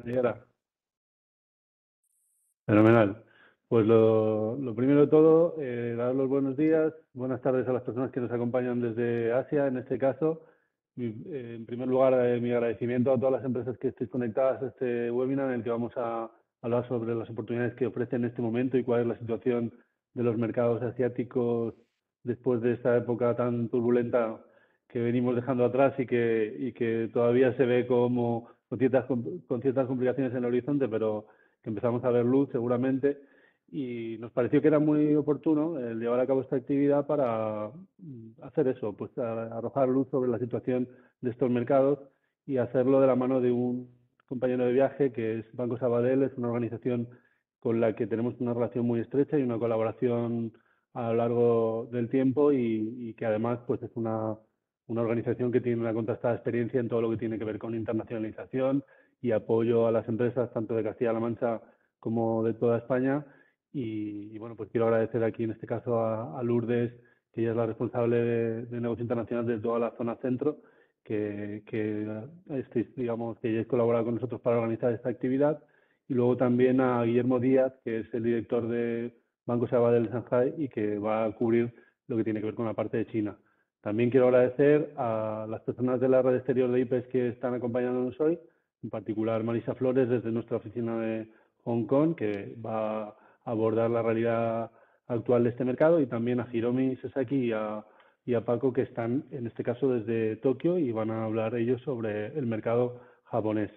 Yara. Fenomenal. Pues lo primero de todo, dar los buenos días, buenas tardes a las personas que nos acompañan desde Asia, en este caso. En primer lugar, mi agradecimiento a todas las empresas que estéis conectadas a este webinar en el que vamos a hablar sobre las oportunidades que ofrece en este momento y cuál es la situación de los mercados asiáticos después de esta época tan turbulenta que venimos dejando atrás y que todavía se ve como con ciertas complicaciones en el horizonte, pero que empezamos a ver luz seguramente, y nos pareció que era muy oportuno el llevar a cabo esta actividad para hacer eso, pues arrojar luz sobre la situación de estos mercados y hacerlo de la mano de un compañero de viaje que es Banco Sabadell. Es una organización con la que tenemos una relación muy estrecha y una colaboración a lo largo del tiempo y que además pues es una organización que tiene una contrastada experiencia en todo lo que tiene que ver con internacionalización y apoyo a las empresas tanto de Castilla-La Mancha como de toda España. Y bueno, pues quiero agradecer aquí en este caso a Lourdes, que ella es la responsable de negocio internacional de toda la zona centro, digamos, que hayáis colaborado con nosotros para organizar esta actividad. Y luego también a Guillermo Díaz, que es el director de Banco Sabadell de Shanghai y que va a cubrir lo que tiene que ver con la parte de China. También quiero agradecer a las personas de la red exterior de IPES que están acompañándonos hoy, en particular Marisa Flores desde nuestra oficina de Hong Kong, que va a abordar la realidad actual de este mercado, y también a Hiromi Sasaki y a Paco, que están en este caso desde Tokio y van a hablar ellos sobre el mercado japonés.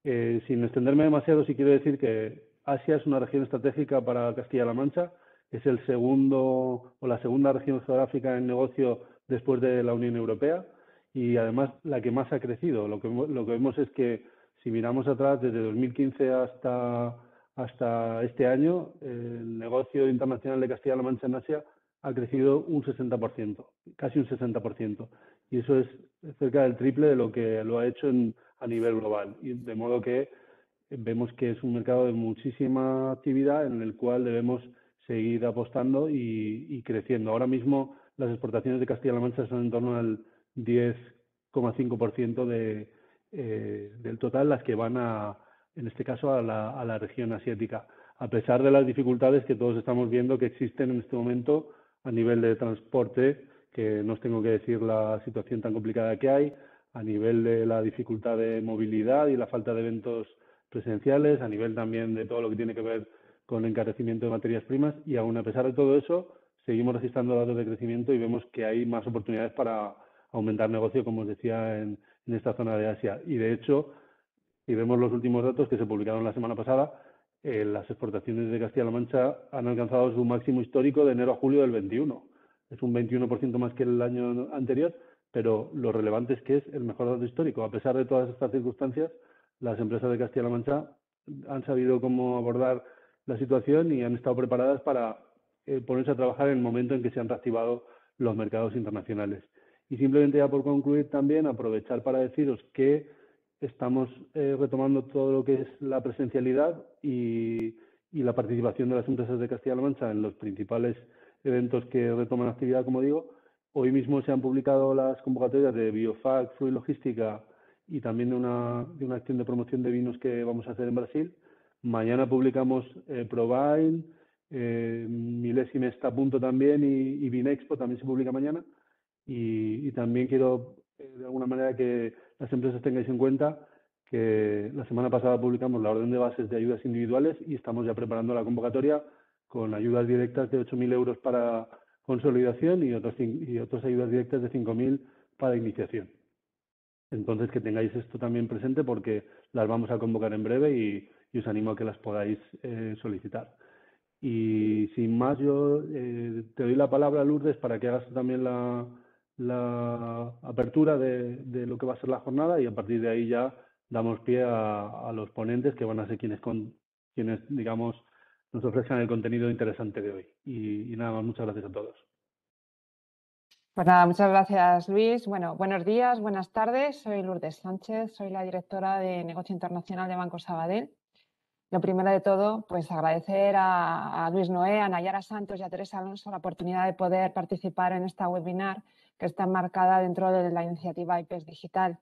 Sin extenderme demasiado, sí quiero decir que Asia es una región estratégica para Castilla-La Mancha. Es el segundo o la segunda región geográfica en negocio después de la Unión Europea y además la que más ha crecido. Lo que vemos es que si miramos atrás, desde 2015 hasta este año, el negocio internacional de Castilla-La Mancha en Asia ha crecido un 60%, casi un 60%. Y eso es cerca del triple de lo que lo ha hecho a nivel global. Y de modo que vemos que es un mercado de muchísima actividad en el cual debemos seguir apostando y creciendo. Ahora mismo las exportaciones de Castilla-La Mancha son en torno al 10,5% del total, las que van en este caso a la región asiática, a pesar de las dificultades que todos estamos viendo que existen en este momento a nivel de transporte, que no os tengo que decir la situación tan complicada que hay, a nivel de la dificultad de movilidad y la falta de eventos presenciales, a nivel también de todo lo que tiene que ver con encarecimiento de materias primas, y aún a pesar de todo eso, seguimos registrando datos de crecimiento y vemos que hay más oportunidades para aumentar negocio, como os decía, en esta zona de Asia. Y de hecho, si vemos los últimos datos que se publicaron la semana pasada, las exportaciones de Castilla-La Mancha han alcanzado su máximo histórico de enero a julio del 21. Es un 21% más que el año anterior, pero lo relevante es que es el mejor dato histórico. A pesar de todas estas circunstancias, las empresas de Castilla-La Mancha han sabido cómo abordar la situación y han estado preparadas para ponerse a trabajar en el momento en que se han reactivado los mercados internacionales. Y simplemente ya por concluir también, aprovechar para deciros que estamos retomando todo lo que es la presencialidad y la participación de las empresas de Castilla-La Mancha en los principales eventos que retoman actividad, como digo. Hoy mismo se han publicado las convocatorias de Biofac, Fruit Logística y también de una acción de promoción de vinos que vamos a hacer en Brasil. Mañana publicamos Provine, Milésime está a punto también y Vinexpo también se publica mañana. Y también quiero, de alguna manera, que las empresas tengáis en cuenta que la semana pasada publicamos la orden de bases de ayudas individuales y estamos ya preparando la convocatoria con ayudas directas de 8.000 euros para consolidación y otras ayudas directas de 5.000 para iniciación. Entonces, que tengáis esto también presente porque las vamos a convocar en breve y os animo a que las podáis solicitar. Y sin más, yo te doy la palabra, Lourdes, para que hagas también la apertura de lo que va a ser la jornada y a partir de ahí ya damos pie a los ponentes que van a ser quienes digamos, nos ofrezcan el contenido interesante de hoy. Y nada más, muchas gracias a todos. Pues nada, muchas gracias, Luis. Bueno, buenos días, buenas tardes. Soy Lourdes Sánchez, soy la directora de Negocio Internacional de Banco Sabadell. Lo primero de todo, pues agradecer a Luis Noé, a Nayara Santos y a Teresa Alonso la oportunidad de poder participar en esta webinar que está enmarcada dentro de la iniciativa IPES Digital.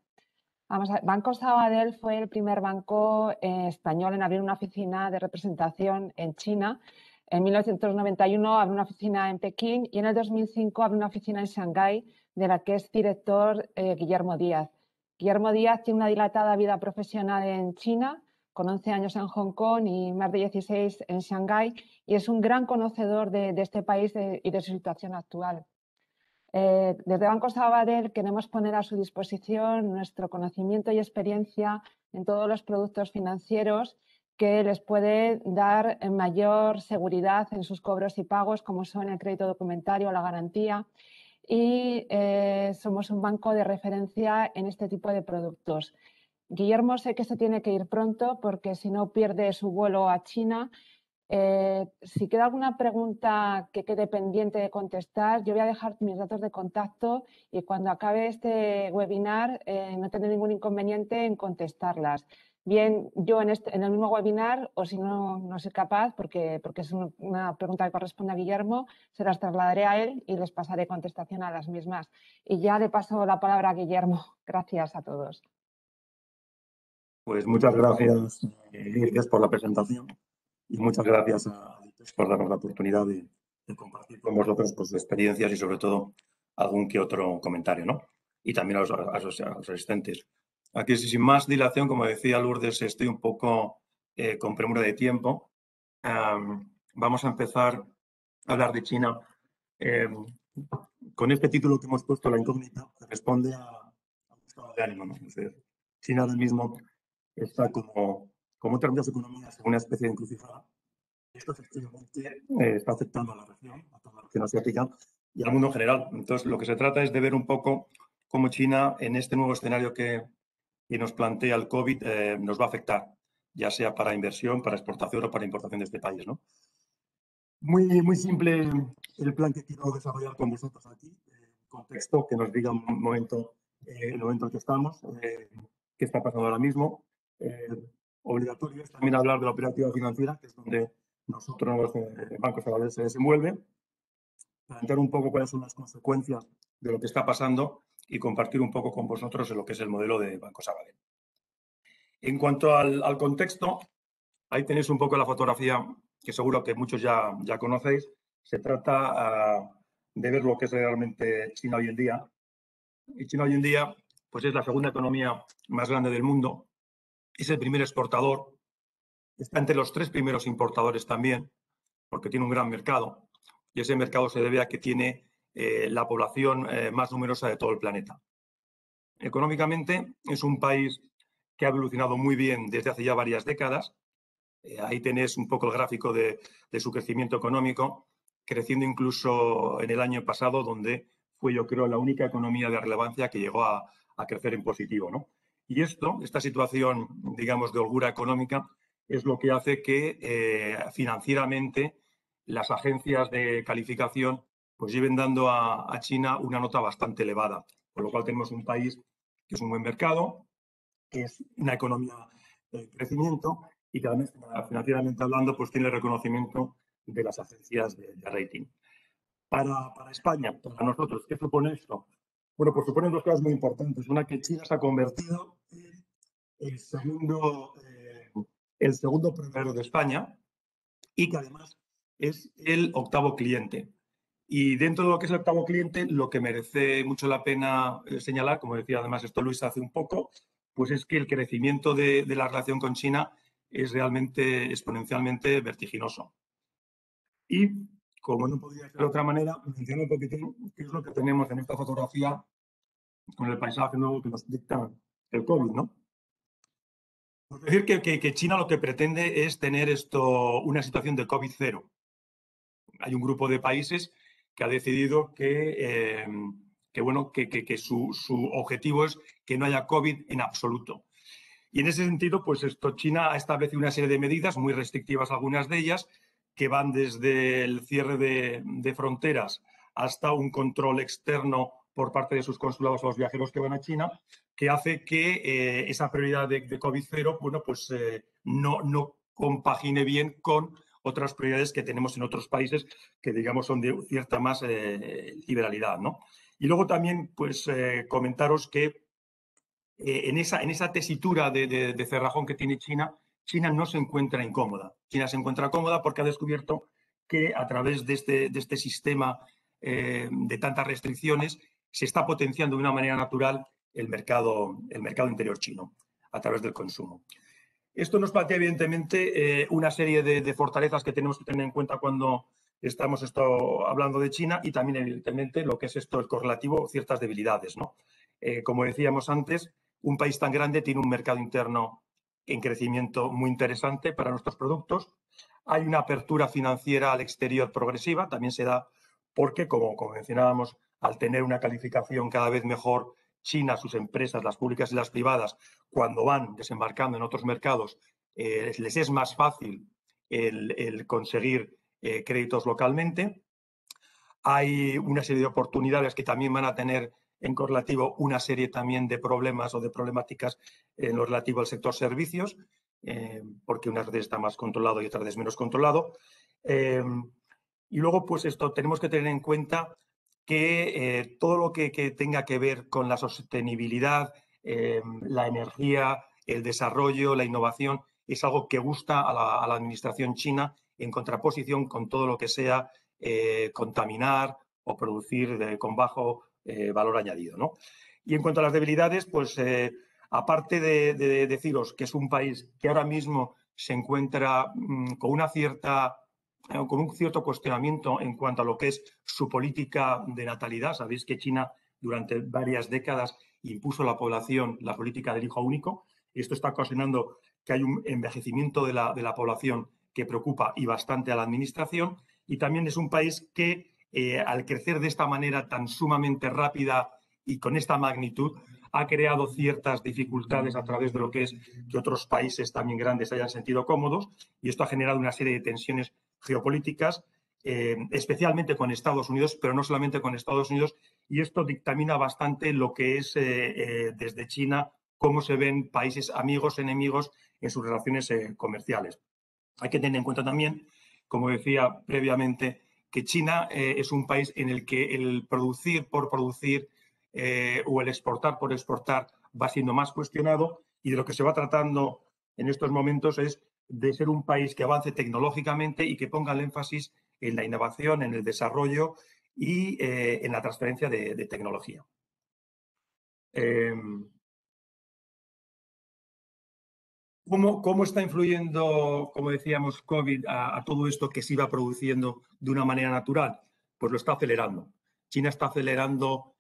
Banco Sabadell fue el primer banco español en abrir una oficina de representación en China. En 1991 abrió una oficina en Pekín y en el 2005 abrió una oficina en Shanghái, de la que es director Guillermo Díaz. Guillermo Díaz tiene una dilatada vida profesional en China, con 11 años en Hong Kong y más de 16 en Shanghái, y es un gran conocedor de este país y de su situación actual. Desde Banco Sabadell queremos poner a su disposición nuestro conocimiento y experiencia en todos los productos financieros que les puede dar mayor seguridad en sus cobros y pagos, como son el crédito documentario o la garantía. Y somos un banco de referencia en este tipo de productos. Guillermo, sé que se tiene que ir pronto porque si no pierde su vuelo a China. Si queda alguna pregunta que quede pendiente de contestar, yo voy a dejar mis datos de contacto y cuando acabe este webinar no tendré ningún inconveniente en contestarlas. Bien, yo en el mismo webinar, o si no soy capaz, porque es una pregunta que corresponde a Guillermo, se las trasladaré a él y les pasaré contestación a las mismas. Y ya le paso la palabra a Guillermo. Gracias a todos. Pues muchas gracias, Lourdes, por la presentación y muchas gracias a Lourdes por darnos la oportunidad de compartir con vosotros pues, experiencias y sobre todo algún que otro comentario, ¿no? Y también a los asistentes. Aquí, sin más dilación, como decía Lourdes, estoy un poco con premura de tiempo. Vamos a empezar a hablar de China. Con este título que hemos puesto, La incógnita, que responde a un estado de ánimo, ¿no? China ahora mismo está como otras muchas economías en una especie de encrucijada. Esto efectivamente está afectando a la región, a toda la región asiática y al mundo en general. Entonces, lo que se trata es de ver un poco cómo China, en este nuevo escenario que nos plantea el COVID, nos va a afectar, ya sea para inversión, para exportación o para importación de este país, ¿no? Muy simple el plan que quiero desarrollar con vosotros aquí. Contexto, que nos diga un momento, el momento en que estamos, qué está pasando ahora mismo. Obligatorio es también hablar de la operativa financiera, que es donde nosotros, Banco Sabadell, se desenvuelve. Plantear un poco cuáles son las consecuencias de lo que está pasando y compartir un poco con vosotros lo que es el modelo de Banco Sabadell. En cuanto al contexto, ahí tenéis un poco la fotografía que seguro que muchos ya conocéis. Se trata de ver lo que es realmente China hoy en día. Y China hoy en día pues es la segunda economía más grande del mundo. Es el primer exportador. Está entre los 3 primeros importadores también, porque tiene un gran mercado. Y ese mercado se debe a que tiene la población más numerosa de todo el planeta. Económicamente es un país que ha evolucionado muy bien desde hace ya varias décadas. Ahí tenéis un poco el gráfico de su crecimiento económico, creciendo incluso en el año pasado, donde fue, yo creo, la única economía de relevancia que llegó a crecer en positivo, ¿no? Y esta situación, digamos, de holgura económica, es lo que hace que financieramente las agencias de calificación pues lleven dando a China una nota bastante elevada, con lo cual tenemos un país que es un buen mercado, que es una economía de crecimiento y que además, financieramente hablando, pues tiene el reconocimiento de las agencias de rating. Para España, para nosotros, ¿qué supone esto? Bueno, pues supone 2 cosas muy importantes. Una, que China se ha convertido en el segundo proveedor de España y que además es el 8º cliente. Y dentro de lo que es el 8º cliente, lo que merece mucho la pena señalar, como decía además esto Luis hace un poco, pues es que el crecimiento de la relación con China es realmente exponencialmente vertiginoso. Y, como no podría ser de otra manera, menciono un poquitín qué es lo que tenemos en esta fotografía con el paisaje nuevo que nos dicta el COVID, ¿no? Pues decir que China lo que pretende es tener una situación de COVID cero. Hay un grupo de países que ha decidido que su objetivo es que no haya COVID en absoluto. Y en ese sentido, pues China ha establecido una serie de medidas muy restrictivas, algunas de ellas, que van desde el cierre de fronteras hasta un control externo por parte de sus consulados a los viajeros que van a China, que hace que esa prioridad de COVID cero, bueno, pues no compagine bien con otras prioridades que tenemos en otros países que, digamos, son de cierta más liberalidad, ¿no? Y luego también, pues, comentaros que en esa tesitura de cerrajón que tiene China, China no se encuentra incómoda. China se encuentra cómoda porque ha descubierto que a través de este sistema de tantas restricciones se está potenciando de una manera natural el mercado interior chino a través del consumo. Esto nos plantea, evidentemente, una serie de fortalezas que tenemos que tener en cuenta cuando estamos hablando de China y también, evidentemente, lo que es el correlativo, ciertas debilidades, ¿no? Como decíamos antes, un país tan grande tiene un mercado interno en crecimiento muy interesante para nuestros productos. Hay una apertura financiera al exterior progresiva, también se da porque, como mencionábamos, al tener una calificación cada vez mejor, China, sus empresas, las públicas y las privadas, cuando van desembarcando en otros mercados, les es más fácil el conseguir créditos localmente. Hay una serie de oportunidades que también van a tener en correlativo una serie también de problemas o de problemáticas en lo relativo al sector servicios, porque unas veces está más controlado y otras veces menos controlado. Y luego, pues tenemos que tener en cuenta que todo lo que tenga que ver con la sostenibilidad, la energía, el desarrollo, la innovación, es algo que gusta a la administración china en contraposición con todo lo que sea contaminar o producir con bajo valor añadido, ¿no? Y en cuanto a las debilidades, pues aparte de deciros que es un país que ahora mismo se encuentra con un cierto cuestionamiento en cuanto a lo que es su política de natalidad. Sabéis que China durante varias décadas impuso a la población la política del hijo único y esto está ocasionando que hay un envejecimiento de la población que preocupa y bastante a la administración, y también es un país que al crecer de esta manera tan sumamente rápida y con esta magnitud ha creado ciertas dificultades a través de lo que es que otros países también grandes se hayan sentido cómodos, y esto ha generado una serie de tensiones geopolíticas, especialmente con Estados Unidos, pero no solamente con Estados Unidos, y esto dictamina bastante lo que es desde China, cómo se ven países amigos, enemigos en sus relaciones comerciales. Hay que tener en cuenta también, como decía previamente, que China es un país en el que el producir por producir o el exportar por exportar va siendo más cuestionado, y de lo que se va tratando en estos momentos es de ser un país que avance tecnológicamente y que ponga el énfasis en la innovación, en el desarrollo y en la transferencia de tecnología. ¿Cómo está influyendo, como decíamos, COVID a todo esto que se iba produciendo de una manera natural? Pues lo está acelerando. China está acelerando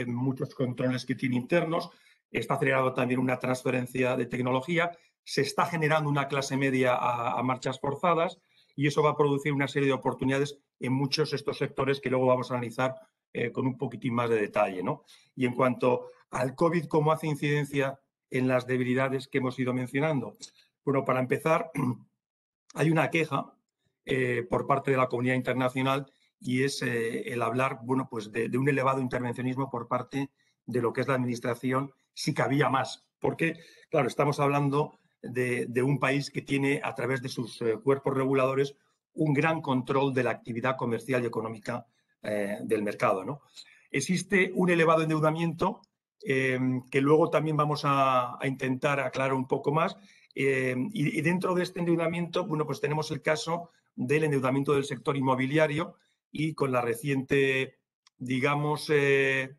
muchos controles que tiene internos, está acelerando también una transferencia de tecnología, se está generando una clase media a marchas forzadas, y eso va a producir una serie de oportunidades en muchos de estos sectores que luego vamos a analizar con un poquitín más de detalle, ¿no? Y en cuanto al COVID, ¿cómo hace incidencia en las debilidades que hemos ido mencionando? Bueno, para empezar, hay una queja por parte de la comunidad internacional, y es el hablar, bueno, pues de un elevado intervencionismo por parte de lo que es la administración, si cabía más. Porque, claro, estamos hablando de un país que tiene, a través de sus cuerpos reguladores, un gran control de la actividad comercial y económica del mercado, ¿no? Existe un elevado endeudamiento que luego también vamos a intentar aclarar un poco más. Y dentro de este endeudamiento, bueno, pues tenemos el caso del endeudamiento del sector inmobiliario, y con la reciente, digamos,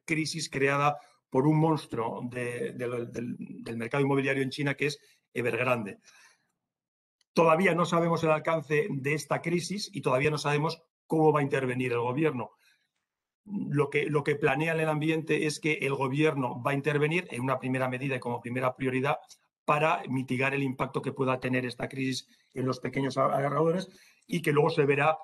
crisis creada por un monstruo del mercado inmobiliario en China, que es Evergrande. Todavía no sabemos el alcance de esta crisis y todavía no sabemos cómo va a intervenir el gobierno. Lo que planea en el ambiente es que el gobierno va a intervenir en una primera medida y como primera prioridad para mitigar el impacto que pueda tener esta crisis en los pequeños ahorradores, y que luego se verá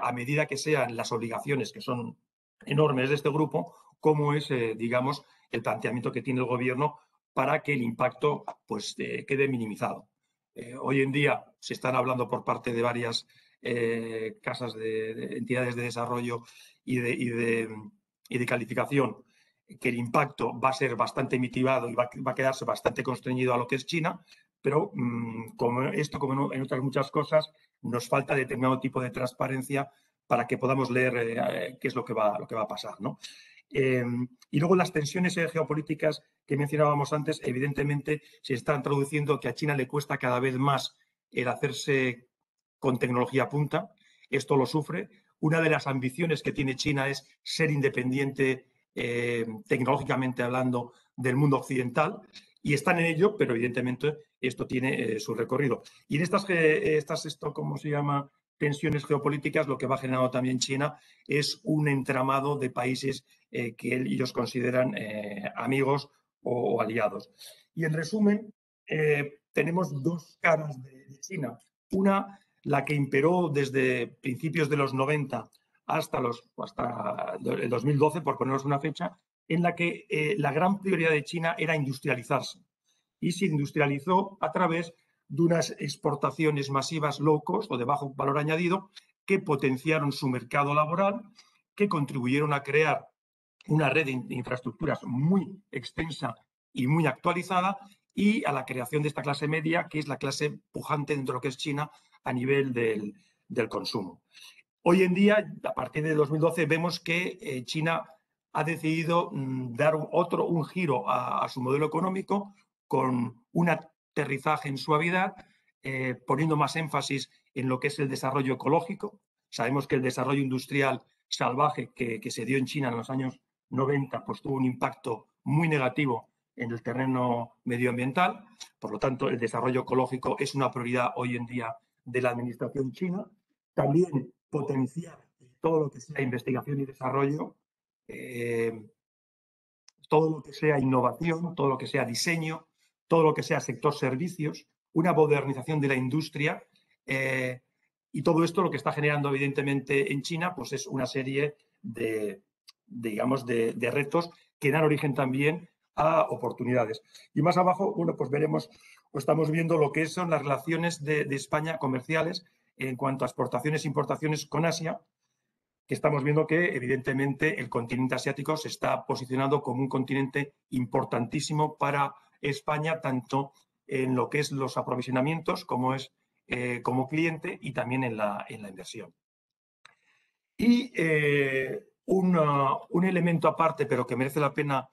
a medida que sean las obligaciones, que son enormes, de este grupo, cómo es, digamos, el planteamiento que tiene el gobierno para que el impacto pues, quede minimizado. Hoy en día se están hablando por parte de varias casas de entidades de desarrollo y de calificación, que el impacto va a ser bastante mitigado y va a quedarse bastante constreñido a lo que es China, pero como en otras muchas cosas, nos falta determinado tipo de transparencia para que podamos leer qué es lo que va a pasar, ¿no? Y luego las tensiones geopolíticas que mencionábamos antes, evidentemente se están traduciendo que a China le cuesta cada vez más el hacerse con tecnología punta. Esto lo sufre. Una de las ambiciones que tiene China es ser independiente tecnológicamente hablando del mundo occidental, y están en ello, pero evidentemente esto tiene su recorrido. Y en ¿cómo se llama? Tensiones geopolíticas, lo que va generando también China es un entramado de países que ellos consideran amigos o aliados. Y en resumen, tenemos dos caras de China. Una, la que imperó desde principios de los 90 hasta el 2012, por ponernos una fecha, en la que la gran prioridad de China era industrializarse. Y se industrializó a través de unas exportaciones masivas low cost o de bajo valor añadido que potenciaron su mercado laboral, que contribuyeron a crear una red de infraestructuras muy extensa y muy actualizada, y a la creación de esta clase media, que es la clase pujante dentro de lo que es China a nivel del consumo. Hoy en día, a partir de 2012, vemos que China ha decidido dar un giro a su modelo económico con un aterrizaje en suavidad, poniendo más énfasis en lo que es el desarrollo ecológico. Sabemos que el desarrollo industrial salvaje que se dio en China en los años 90 pues tuvo un impacto muy negativo en el terreno medioambiental. Por lo tanto, el desarrollo ecológico es una prioridad hoy en día de la administración china. También potenciar todo lo que sea investigación y desarrollo, todo lo que sea innovación, todo lo que sea diseño, todo lo que sea sector servicios, una modernización de la industria, y todo esto lo que está generando evidentemente en China pues es una serie de retos que dan origen también a oportunidades. Y más abajo, bueno, pues veremos o estamos viendo lo que son las relaciones de España comerciales en cuanto a exportaciones e importaciones con Asia, que estamos viendo que evidentemente el continente asiático se está posicionando como un continente importantísimo para España, tanto en lo que es los aprovisionamientos como como cliente, y también en la inversión. Y un elemento aparte, pero que merece la pena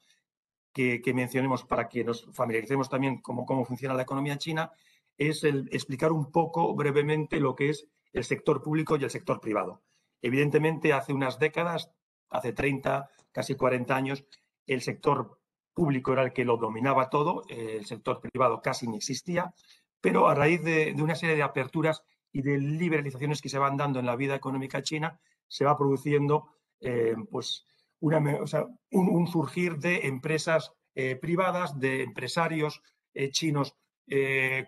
que mencionemos para que nos familiaricemos también cómo funciona la economía china, es el explicar un poco brevemente lo que es el sector público y el sector privado. Evidentemente, hace unas décadas, hace 30, casi 40 años, el sector público era el que lo dominaba todo, el sector privado casi ni existía, pero a raíz de una serie de aperturas y de liberalizaciones que se van dando en la vida económica china, se va produciendo un surgir de empresas privadas, de empresarios chinos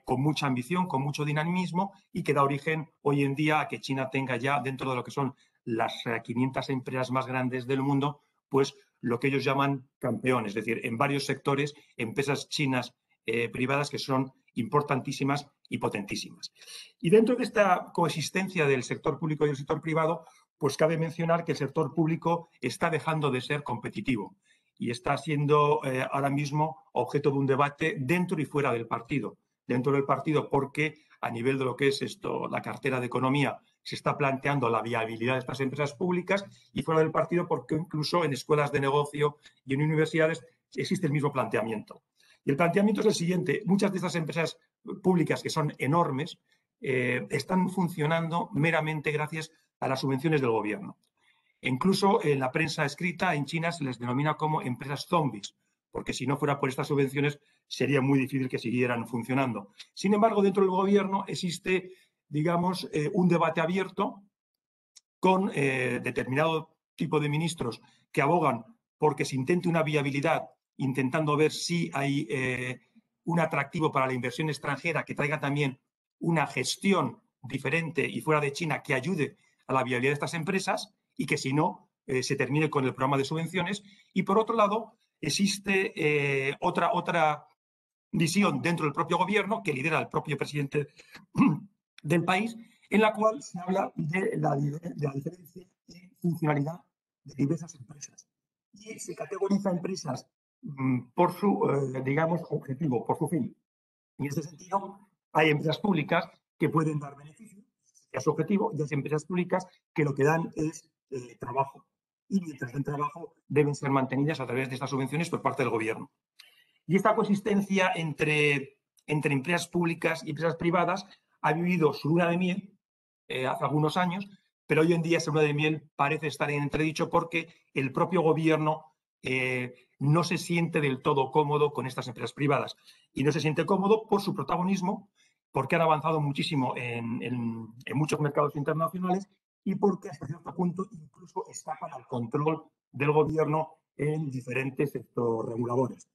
con mucha ambición, con mucho dinamismo, y que da origen hoy en día a que China tenga ya, dentro de lo que son las 500 empresas más grandes del mundo, pues lo que ellos llaman campeones, es decir, en varios sectores, empresas chinas privadas que son importantísimas y potentísimas. Y dentro de esta coexistencia del sector público y el sector privado, pues cabe mencionar que el sector público está dejando de ser competitivo y está siendo ahora mismo objeto de un debate dentro y fuera del partido. Dentro del partido porque a nivel de lo que es la cartera de economía, se está planteando la viabilidad de estas empresas públicas, y fuera del partido porque incluso en escuelas de negocio y en universidades existe el mismo planteamiento. Y el planteamiento es el siguiente: muchas de estas empresas públicas, que son enormes, están funcionando meramente gracias a las subvenciones del gobierno. Incluso en la prensa escrita en China se les denomina como empresas zombies, porque si no fuera por estas subvenciones sería muy difícil que siguieran funcionando. Sin embargo, dentro del gobierno existe, digamos, un debate abierto con determinado tipo de ministros que abogan porque se intente una viabilidad, intentando ver si hay un atractivo para la inversión extranjera que traiga también una gestión diferente y fuera de China que ayude a la viabilidad de estas empresas, y que si no, se termine con el programa de subvenciones. Y por otro lado, existe otra visión dentro del propio gobierno que lidera el propio presidente del país, en la cual se habla de la diferencia en funcionalidad de diversas empresas. Y se categoriza empresas por su, digamos, objetivo, por su fin. Y en este sentido, hay empresas públicas que pueden dar beneficios a su objetivo, y hay empresas públicas que lo que dan es trabajo. y mientras den trabajo deben ser mantenidas a través de estas subvenciones por parte del gobierno. Y esta coexistencia entre empresas públicas y empresas privadas ha vivido su luna de miel hace algunos años, pero hoy en día esa luna de miel parece estar en entredicho porque el propio gobierno no se siente del todo cómodo con estas empresas privadas. Y no se siente cómodo por su protagonismo, porque han avanzado muchísimo en muchos mercados internacionales y porque hasta cierto punto incluso escapan al control del gobierno en diferentes reguladores.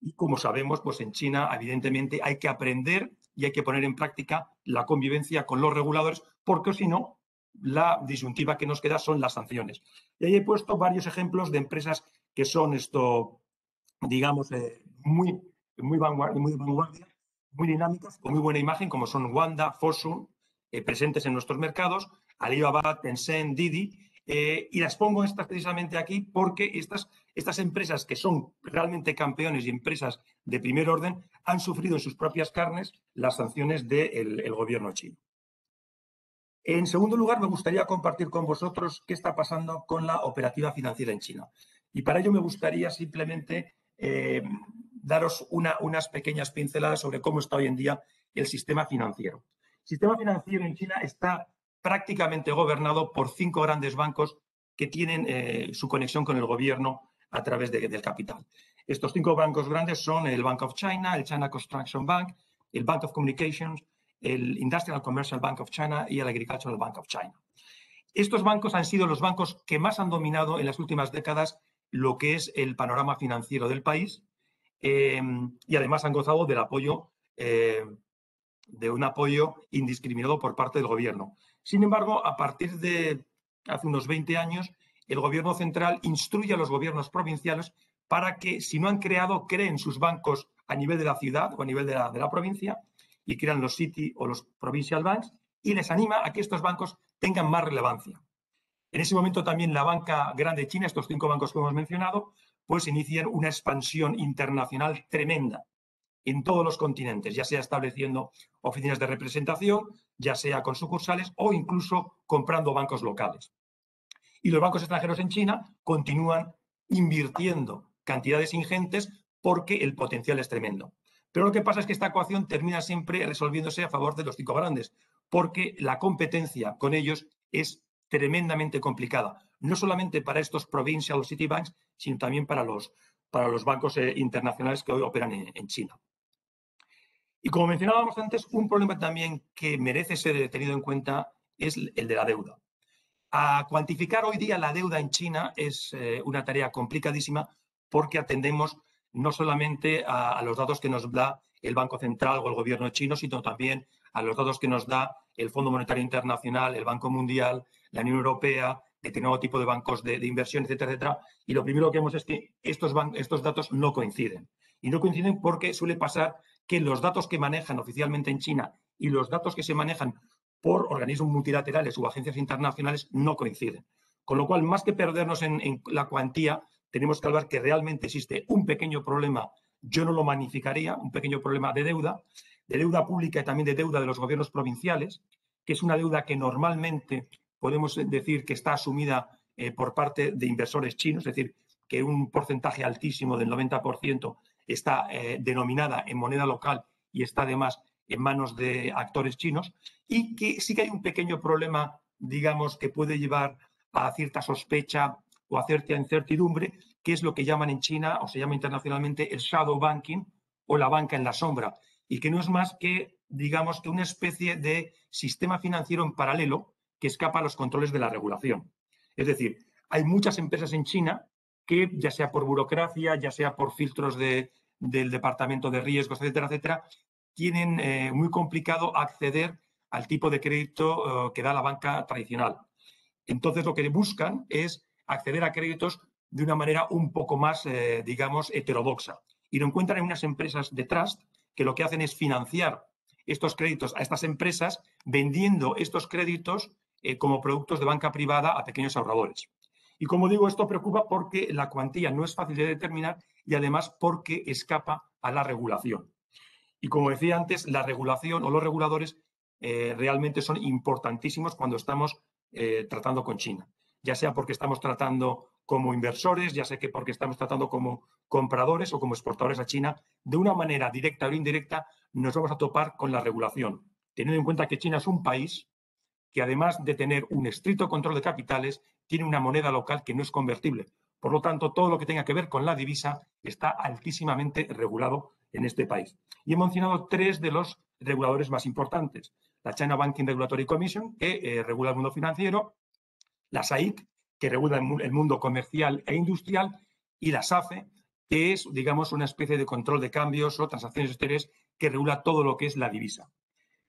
Y como sabemos, pues en China, evidentemente, hay que aprender y hay que poner en práctica la convivencia con los reguladores, porque si no, la disyuntiva que nos queda son las sanciones. Y ahí he puesto varios ejemplos de empresas que son digamos, muy de vanguardia, muy dinámicas, con muy buena imagen, como son Wanda, Fosun, presentes en nuestros mercados, Alibaba, Tencent, Didi, y las pongo estas precisamente aquí porque estas empresas que son realmente campeones y empresas de primer orden han sufrido en sus propias carnes las sanciones del gobierno chino. En segundo lugar, me gustaría compartir con vosotros qué está pasando con la operativa financiera en China. Y para ello me gustaría simplemente daros unas pequeñas pinceladas sobre cómo está hoy en día el sistema financiero. El sistema financiero en China está prácticamente gobernado por 5 grandes bancos que tienen su conexión con el gobierno a través del capital. Estos 5 bancos grandes son el Bank of China, el China Construction Bank, el Bank of Communications, el Industrial Commercial Bank of China y el Agricultural Bank of China. Estos bancos han sido los bancos que más han dominado en las últimas décadas lo que es el panorama financiero del país y además han gozado del apoyo, de un apoyo indiscriminado por parte del gobierno. Sin embargo, a partir de hace unos 20 años, el gobierno central instruye a los gobiernos provinciales para que, si no han creado, creen sus bancos a nivel de la ciudad o a nivel de la provincia y crean los City o los Provincial Banks y les anima a que estos bancos tengan más relevancia. En ese momento también la banca grande china, estos 5 bancos que hemos mencionado, pues inician una expansión internacional tremenda en todos los continentes, ya sea estableciendo oficinas de representación, ya sea con sucursales o incluso comprando bancos locales. Y los bancos extranjeros en China continúan invirtiendo cantidades ingentes porque el potencial es tremendo. Pero lo que pasa es que esta ecuación termina siempre resolviéndose a favor de los 5 grandes, porque la competencia con ellos es tremendamente complicada, no solamente para estos provincial city banks, sino también para los bancos internacionales que hoy operan en China. Y como mencionábamos antes, un problema también que merece ser tenido en cuenta es el de la deuda. A cuantificar hoy día la deuda en China es una tarea complicadísima porque atendemos no solamente a los datos que nos da el Banco Central o el gobierno chino, sino también a los datos que nos da el Fondo Monetario Internacional, el Banco Mundial, la Unión Europea, determinado tipo de bancos de inversión, etcétera, etcétera. Y lo primero que vemos es que estos datos no coinciden. Y no coinciden porque suele pasar que los datos que manejan oficialmente en China y los datos que se manejan por organismos multilaterales u agencias internacionales no coinciden. Con lo cual, más que perdernos en la cuantía, tenemos que hablar que realmente existe un pequeño problema, yo no lo magnificaría, un pequeño problema de deuda pública y también de deuda de los gobiernos provinciales, que es una deuda que normalmente podemos decir que está asumida por parte de inversores chinos, es decir, que un porcentaje altísimo del 90% está denominada en moneda local y está además en manos de actores chinos, y que sí que hay un pequeño problema, digamos, que puede llevar a cierta sospecha o a cierta incertidumbre, que es lo que llaman en China o se llama internacionalmente el shadow banking o la banca en la sombra, y que no es más que, digamos, que una especie de sistema financiero en paralelo que escapa a los controles de la regulación. Es decir, hay muchas empresas en China que, ya sea por burocracia, ya sea por filtros del departamento de riesgos, etcétera, etcétera, tienen muy complicado acceder al tipo de crédito que da la banca tradicional. Entonces, lo que buscan es acceder a créditos de una manera un poco más, digamos, heterodoxa. Y lo encuentran en unas empresas de trust que lo que hacen es financiar estos créditos a estas empresas vendiendo estos créditos como productos de banca privada a pequeños ahorradores. Y como digo, esto preocupa porque la cuantía no es fácil de determinar y además porque escapa a la regulación. Y como decía antes, la regulación o los reguladores realmente son importantísimos cuando estamos tratando con China. ya sea porque estamos tratando como inversores, ya sea que porque estamos tratando como compradores o como exportadores a China, de una manera directa o indirecta nos vamos a topar con la regulación, teniendo en cuenta que China es un país que, además de tener un estricto control de capitales, tiene una moneda local que no es convertible. Por lo tanto, todo lo que tenga que ver con la divisa está altísimamente regulado en este país. Y he mencionado 3 de los reguladores más importantes. La China Banking Regulatory Commission, que regula el mundo financiero, la SAIC, que regula el mundo comercial e industrial, y la SAFE, que es, digamos, una especie de control de cambios o transacciones exteriores que regula todo lo que es la divisa.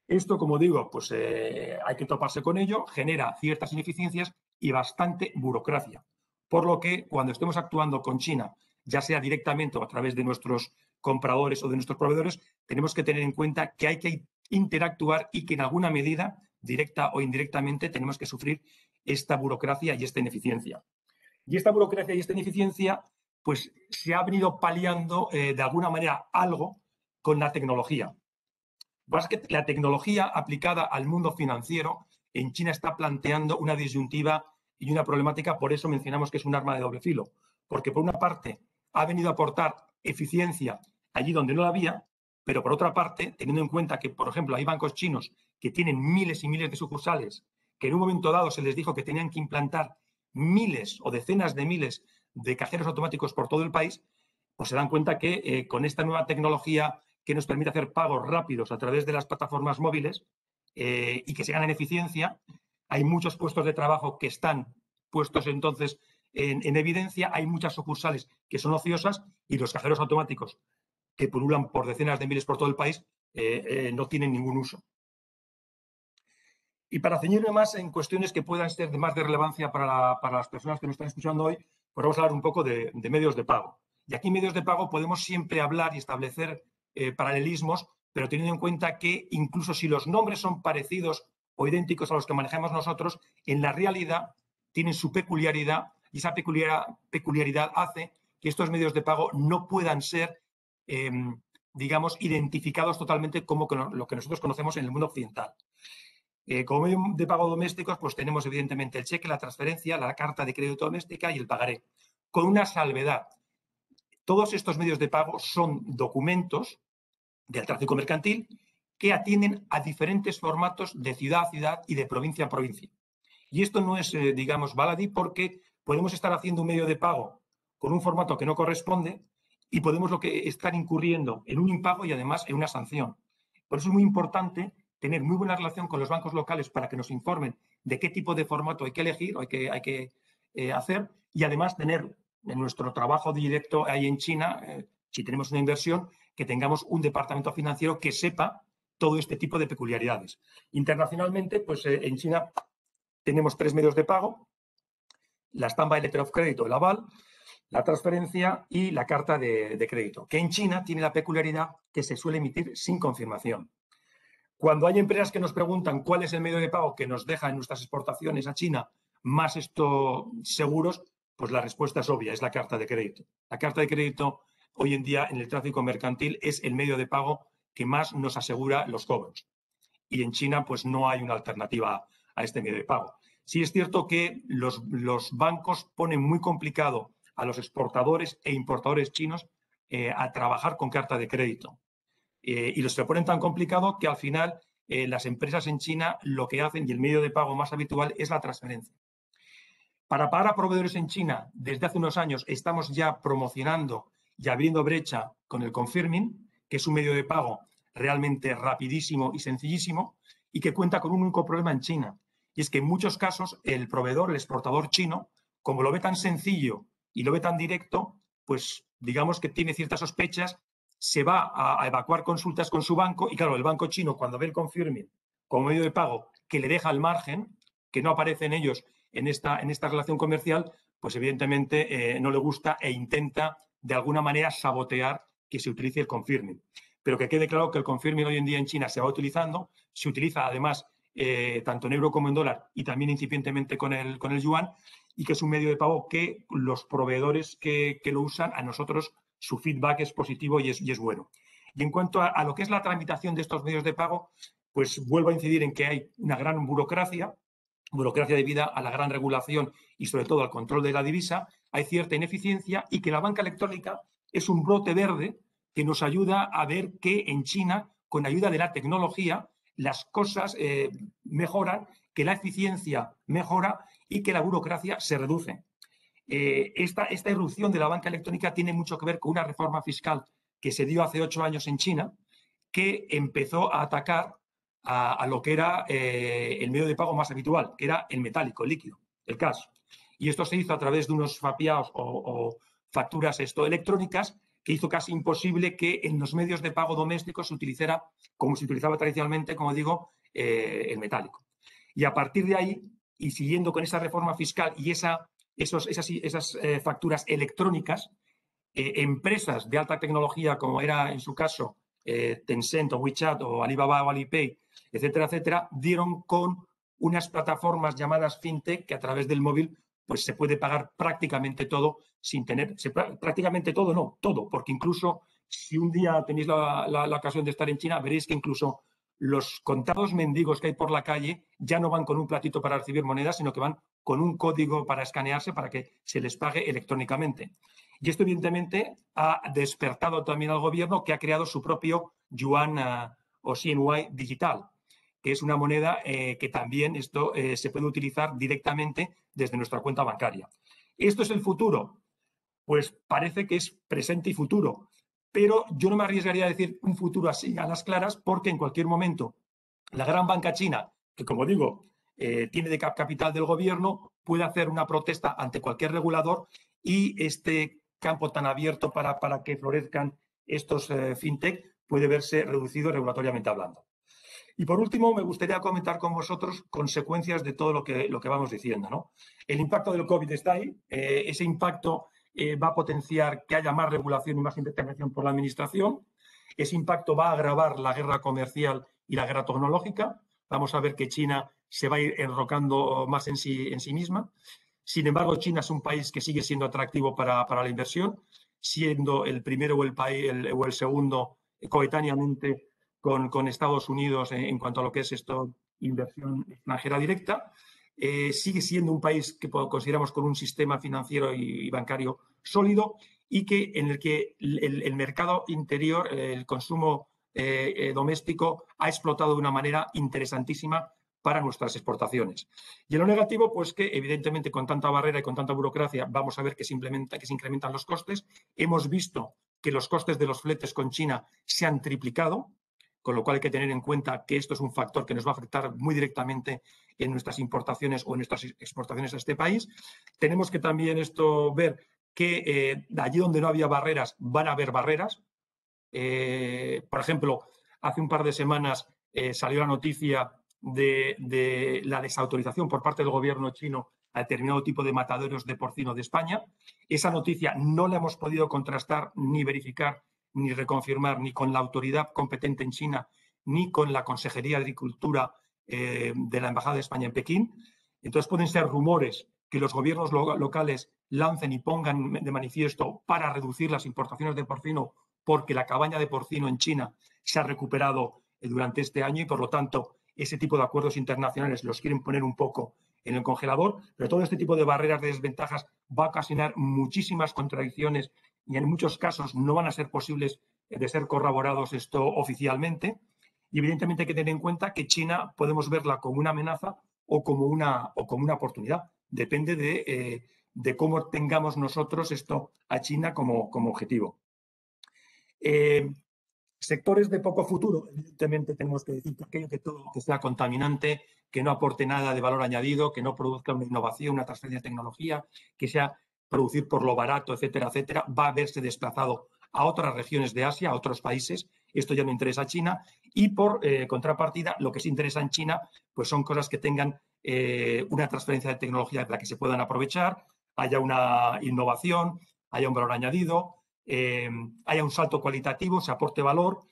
Esto, como digo, pues hay que toparse con ello, genera ciertas ineficiencias y bastante burocracia. Por lo que cuando estemos actuando con China, ya sea directamente o a través de nuestros compradores o de nuestros proveedores, tenemos que tener en cuenta que hay que interactuar y que en alguna medida, directa o indirectamente, tenemos que sufrir esta burocracia y esta ineficiencia. Y esta burocracia y esta ineficiencia, pues se ha venido paliando de alguna manera algo con la tecnología. Pues que la tecnología aplicada al mundo financiero en China está planteando una disyuntiva y una problemática, por eso mencionamos que es un arma de doble filo, porque por una parte ha venido a aportar eficiencia allí donde no la había, pero por otra parte, teniendo en cuenta que, por ejemplo, hay bancos chinos que tienen miles y miles de sucursales, que en un momento dado se les dijo que tenían que implantar miles o decenas de miles de cajeros automáticos por todo el país, pues se dan cuenta que con esta nueva tecnología que nos permite hacer pagos rápidos a través de las plataformas móviles y que se ganan eficiencia, hay muchos puestos de trabajo que están puestos entonces en evidencia, hay muchas sucursales que son ociosas y los cajeros automáticos que pululan por decenas de miles por todo el país no tienen ningún uso. Y para ceñirme más en cuestiones que puedan ser de más de relevancia para las personas que nos están escuchando hoy, pues vamos a hablar un poco de medios de pago. Y aquí en medios de pago podemos siempre hablar y establecer paralelismos, pero teniendo en cuenta que incluso si los nombres son parecidos o idénticos a los que manejamos nosotros, en la realidad tienen su peculiaridad y esa peculiaridad hace que estos medios de pago no puedan ser, digamos, identificados totalmente como lo que nosotros conocemos en el mundo occidental. Como medio de pago domésticos, pues tenemos evidentemente el cheque, la transferencia, la carta de crédito doméstica y el pagaré, con una salvedad. Todos estos medios de pago son documentos del tráfico mercantil que atienden a diferentes formatos de ciudad a ciudad y de provincia a provincia. Y esto no es, digamos, baladí, porque podemos estar haciendo un medio de pago con un formato que no corresponde y podemos estar incurriendo en un impago y además en una sanción. Por eso es muy importante tener muy buena relación con los bancos locales para que nos informen de qué tipo de formato hay que elegir o hay que hacer, y además tener en nuestro trabajo directo ahí en China, si tenemos una inversión, que tengamos un departamento financiero que sepa todo este tipo de peculiaridades. Internacionalmente, pues en China tenemos 3 medios de pago: la Standby Letter of Credit o el aval, la transferencia y la carta de crédito, que en China tiene la peculiaridad que se suele emitir sin confirmación. Cuando hay empresas que nos preguntan cuál es el medio de pago que nos deja en nuestras exportaciones a China más seguros, pues la respuesta es obvia, es la carta de crédito. La carta de crédito hoy en día en el tráfico mercantil es el medio de pago que más nos asegura los cobros. Y en China pues no hay una alternativa a este medio de pago. Sí es cierto que los bancos ponen muy complicado a los exportadores e importadores chinos a trabajar con carta de crédito. Y los se ponen tan complicado que al final las empresas en China lo que hacen, y el medio de pago más habitual, es la transferencia. Para pagar a proveedores en China, desde hace unos años estamos ya promocionando y abriendo brecha con el confirming, que es un medio de pago realmente rapidísimo y sencillísimo y que cuenta con un único problema en China. Y es que en muchos casos el proveedor, el exportador chino, como lo ve tan sencillo y lo ve tan directo, pues digamos que tiene ciertas sospechas, se va a evacuar consultas con su banco y claro, el banco chino cuando ve el confirming como medio de pago que le deja al margen, que no aparece en ellos en esta relación comercial, pues evidentemente no le gusta e intenta de alguna manera sabotear que se utilice el confirming. Pero que quede claro que el confirming hoy en día en China se va utilizando, se utiliza además tanto en euro como en dólar y también incipientemente con el yuan, y que es un medio de pago que los proveedores que lo usan, a nosotros su feedback es positivo y es bueno. Y en cuanto a lo que es la tramitación de estos medios de pago, pues vuelvo a incidir en que hay una gran burocracia burocracia debida a la gran regulación y sobre todo al control de la divisa, hay cierta ineficiencia y que la banca electrónica es un brote verde que nos ayuda a ver que en China, con ayuda de la tecnología, las cosas mejoran, que la eficiencia mejora y que la burocracia se reduce. Esta irrupción de la banca electrónica tiene mucho que ver con una reforma fiscal que se dio hace 8 años en China, que empezó a atacar a lo que era el medio de pago más habitual, que era el metálico, el líquido, el cash. Y esto se hizo a través de unos fapiados o facturas electrónicas que hizo casi imposible que en los medios de pago domésticos se utilizara, como se utilizaba tradicionalmente, como digo, el metálico. Y a partir de ahí, y siguiendo con esa reforma fiscal y esas facturas electrónicas, empresas de alta tecnología, como era en su caso Tencent o WeChat o Alibaba o Alipay, etcétera, etcétera, dieron con unas plataformas llamadas fintech que a través del móvil pues se puede pagar prácticamente todo sin tener, prácticamente todo no, todo, porque incluso si un día tenéis la ocasión de estar en China, veréis que incluso los contados mendigos que hay por la calle ya no van con un platito para recibir monedas, sino que van con un código para escanearse para que se les pague electrónicamente. Y esto, evidentemente, ha despertado también al gobierno, que ha creado su propio yuan o CNY digital, que es una moneda que también se puede utilizar directamente desde nuestra cuenta bancaria. ¿Esto es el futuro? Pues parece que es presente y futuro, pero yo no me arriesgaría a decir un futuro así a las claras, porque en cualquier momento la gran banca china, que como digo, tiene de capital del gobierno, puede hacer una protesta ante cualquier regulador y este campo tan abierto para que florezcan estos fintech puede verse reducido regulatoriamente hablando. Y por último, me gustaría comentar con vosotros consecuencias de todo lo que vamos diciendo, ¿no? El impacto del COVID está ahí. Ese impacto va a potenciar que haya más regulación y más intervención por la administración. Ese impacto va a agravar la guerra comercial y la guerra tecnológica. Vamos a ver que China se va a ir enrocando más en sí misma. Sin embargo, China es un país que sigue siendo atractivo para la inversión, siendo el primero o el segundo coetáneamente con Estados Unidos en cuanto a lo que es inversión extranjera directa. Sigue siendo un país que consideramos con un sistema financiero y bancario sólido y en el que el mercado interior, el consumo doméstico, ha explotado de una manera interesantísima para nuestras exportaciones. Y en lo negativo, pues que evidentemente con tanta barrera y con tanta burocracia vamos a ver que se incrementan los costes. Hemos visto que los costes de los fletes con China se han triplicado, con lo cual hay que tener en cuenta que esto es un factor que nos va a afectar muy directamente en nuestras importaciones o en nuestras exportaciones a este país. Tenemos que también ver que allí donde no había barreras van a haber barreras. Por ejemplo, hace un par de semanas salió la noticia de la desautorización por parte del gobierno chino a determinado tipo de mataderos de porcino de España. Esa noticia no la hemos podido contrastar ni verificar ni reconfirmar ni con la autoridad competente en China ni con la Consejería de Agricultura de la Embajada de España en Pekín. Entonces pueden ser rumores que los gobiernos locales lancen y pongan de manifiesto para reducir las importaciones de porcino, porque la cabaña de porcino en China se ha recuperado durante este año y, por lo tanto, ese tipo de acuerdos internacionales los quieren poner un poco en el congelador, pero todo este tipo de barreras, de desventajas, va a ocasionar muchísimas contradicciones y en muchos casos no van a ser posibles de ser corroborados esto oficialmente. Y evidentemente hay que tener en cuenta que China podemos verla como una amenaza o como una oportunidad. Depende de cómo tengamos nosotros esto a China como objetivo. Sectores de poco futuro, evidentemente tenemos que decir que aquello que sea contaminante, que no aporte nada de valor añadido, que no produzca una innovación, una transferencia de tecnología, que sea producir por lo barato, etcétera, etcétera, va a verse desplazado a otras regiones de Asia, a otros países. Esto ya no interesa a China. Y por contrapartida, lo que sí interesa en China pues son cosas que tengan una transferencia de tecnología de la que se puedan aprovechar, haya una innovación, haya un valor añadido, haya un salto cualitativo, se aporte valor.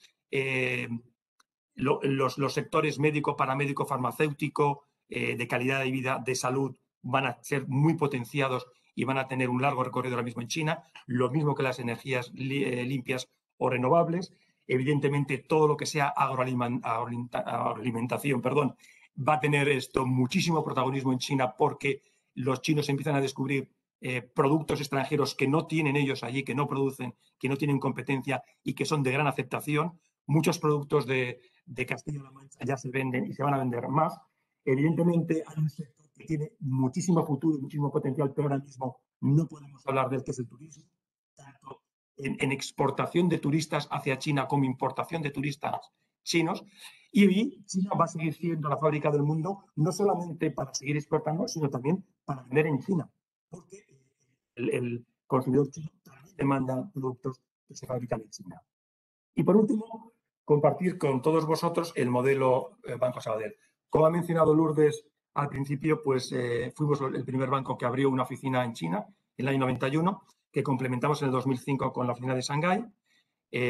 Los sectores médico, paramédico, farmacéutico, de calidad de vida, de salud, van a ser muy potenciados y van a tener un largo recorrido ahora mismo en China, lo mismo que las energías limpias o renovables. Evidentemente, todo lo que sea agroalimentación, va a tener esto muchísimo protagonismo en China porque los chinos empiezan a descubrir productos extranjeros que no tienen ellos allí, que no producen, que no tienen competencia y que son de gran aceptación. Muchos productos de Castilla-La Mancha ya se venden y se van a vender más. Evidentemente hay un sector que tiene muchísimo futuro, muchísimo potencial, pero ahora mismo no podemos hablar del que es el turismo, tanto en exportación de turistas hacia China como importación de turistas chinos. Y China va a seguir siendo la fábrica del mundo, no solamente para seguir exportando, sino también para vender en China, porque el consumidor chino también demanda productos que se fabrican en China. Y por último, compartir con todos vosotros el modelo Banco Sabadell. Como ha mencionado Lourdes al principio, pues fuimos el primer banco que abrió una oficina en China en el año 91, que complementamos en el 2005 con la oficina de Shanghái.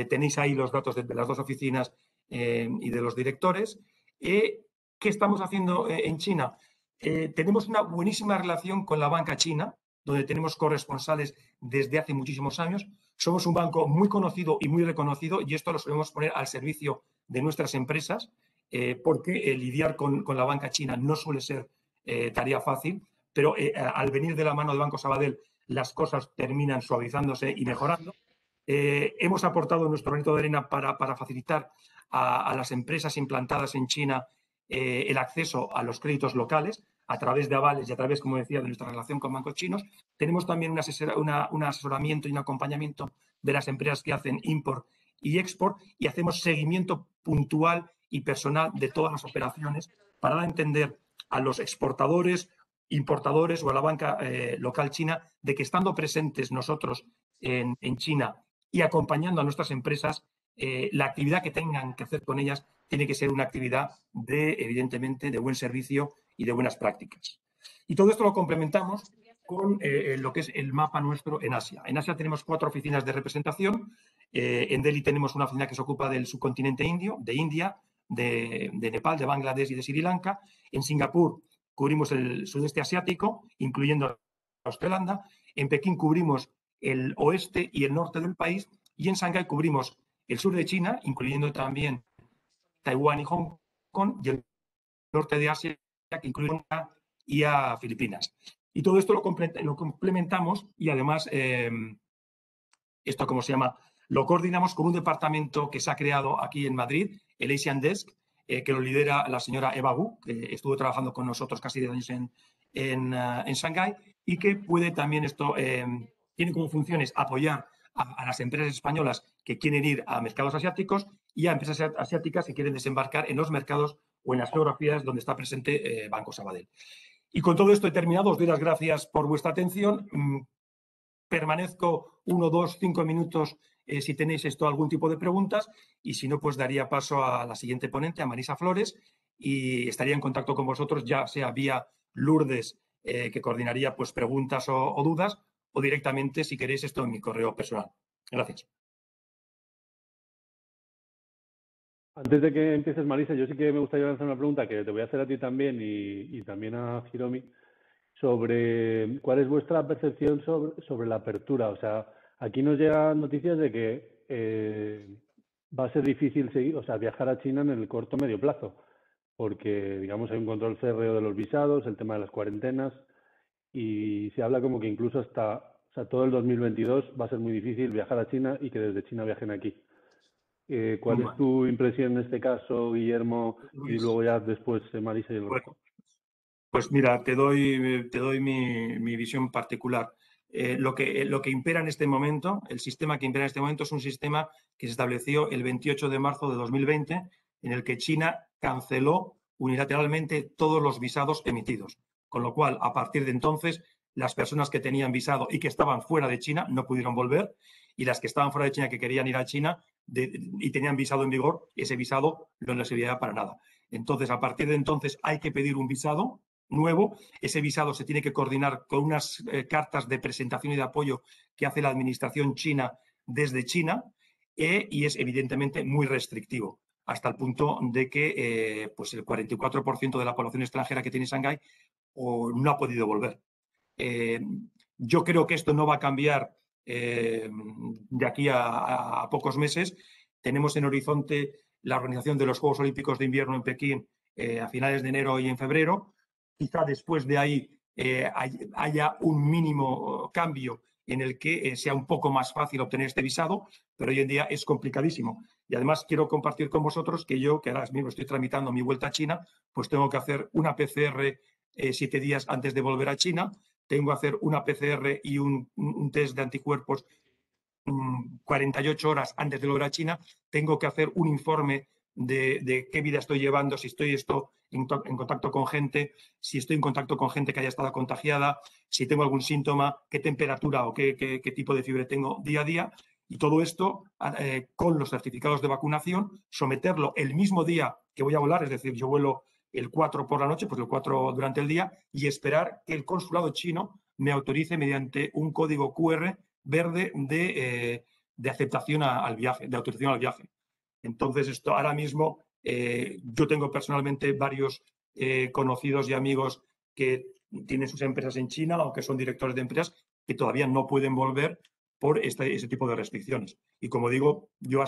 Tenéis ahí los datos de las dos oficinas y de los directores. ¿Qué estamos haciendo en China? Tenemos una buenísima relación con la banca china, donde tenemos corresponsales desde hace muchísimos años. Somos un banco muy conocido y muy reconocido y esto lo solemos poner al servicio de nuestras empresas porque lidiar con la banca china no suele ser tarea fácil, pero al venir de la mano de Banco Sabadell las cosas terminan suavizándose y mejorando. Hemos aportado nuestro granito de arena para facilitar a las empresas implantadas en China el acceso a los créditos locales a través de avales y a través, como decía, de nuestra relación con bancos chinos. Tenemos también un asesoramiento y un acompañamiento de las empresas que hacen import y export y hacemos seguimiento puntual y personal de todas las operaciones para dar a entender a los exportadores, importadores o a la banca local china de que estando presentes nosotros en China y acompañando a nuestras empresas, la actividad que tengan que hacer con ellas tiene que ser una actividad evidentemente, de buen servicio y de buenas prácticas. Y todo esto lo complementamos con lo que es el mapa nuestro en Asia. En Asia tenemos 4 oficinas de representación. En Delhi tenemos una oficina que se ocupa del subcontinente indio, de India, de Nepal, de Bangladesh y de Sri Lanka. En Singapur cubrimos el sudeste asiático, incluyendo Australia. En Pekín cubrimos el oeste y el norte del país. Y en Shanghái cubrimos el sur de China, incluyendo también Taiwán y Hong Kong, y el norte de Asia, que incluye y a Filipinas. Y todo esto lo complementamos y además, esto como se llama, lo coordinamos con un departamento que se ha creado aquí en Madrid, el Asian Desk, que lo lidera la señora Eva Gu, que estuvo trabajando con nosotros casi 10 años en Shanghái y que puede también esto, tiene como funciones apoyar a las empresas españolas que quieren ir a mercados asiáticos y a empresas asiáticas que quieren desembarcar en los mercados o en las geografías donde está presente Banco Sabadell. Y con todo esto he terminado. Os doy las gracias por vuestra atención. Permanezco 1, 2, 5 minutos si tenéis algún tipo de preguntas y si no, pues daría paso a la siguiente ponente, a Marisa Flores, y estaría en contacto con vosotros, ya sea vía Lourdes, que coordinaría pues preguntas o dudas, o directamente, si queréis, esto en mi correo personal. Gracias. Antes de que empieces, Marisa, yo sí que me gustaría lanzar una pregunta que te voy a hacer a ti también y también a Hiromi, sobre cuál es vuestra percepción sobre la apertura. O sea, aquí nos llegan noticias de que va a ser difícil viajar a China en el corto o medio plazo, porque, digamos, hay un control férreo de los visados, el tema de las cuarentenas, y se habla como que incluso hasta todo el 2022 va a ser muy difícil viajar a China y que desde China viajen aquí. ¿Cuál es tu impresión en este caso, Guillermo? Y luego ya después Marisa y el resto. Pues mira, te doy mi visión particular. Lo que impera en este momento, el sistema que impera en este momento es un sistema que se estableció el 28 de marzo de 2020, en el que China canceló unilateralmente todos los visados emitidos. Con lo cual, a partir de entonces, las personas que tenían visado y que estaban fuera de China no pudieron volver, y las que estaban fuera de China que querían ir a China y tenían visado en vigor, ese visado no les servía para nada. Entonces, a partir de entonces hay que pedir un visado nuevo. Ese visado se tiene que coordinar con unas cartas de presentación y de apoyo que hace la administración china desde China y es evidentemente muy restrictivo, hasta el punto de que pues el 44% de la población extranjera que tiene Shanghái no ha podido volver. Yo creo que esto no va a cambiar de aquí a pocos meses. Tenemos en horizonte la organización de los Juegos Olímpicos de Invierno en Pekín a finales de enero y en febrero. Quizá después de ahí haya un mínimo cambio en el que sea un poco más fácil obtener este visado, pero hoy en día es complicadísimo. Y además quiero compartir con vosotros que yo, que ahora mismo estoy tramitando mi vuelta a China, pues tengo que hacer una PCR 7 días antes de volver a China, tengo que hacer una PCR y un test de anticuerpos 48 horas antes de volver a China, tengo que hacer un informe de qué vida estoy llevando, si estoy en contacto con gente, si estoy en contacto con gente que haya estado contagiada, si tengo algún síntoma, qué temperatura o qué tipo de fiebre tengo día a día. Y todo esto con los certificados de vacunación, someterlo el mismo día que voy a volar, es decir, yo vuelo el 4 por la noche, pues el 4 durante el día, y esperar que el consulado chino me autorice mediante un código QR verde de aceptación al viaje, de autorización al viaje. Entonces, esto ahora mismo, yo tengo personalmente varios conocidos y amigos que tienen sus empresas en China o que son directores de empresas que todavía no pueden volver por ese tipo de restricciones. Y como digo, yo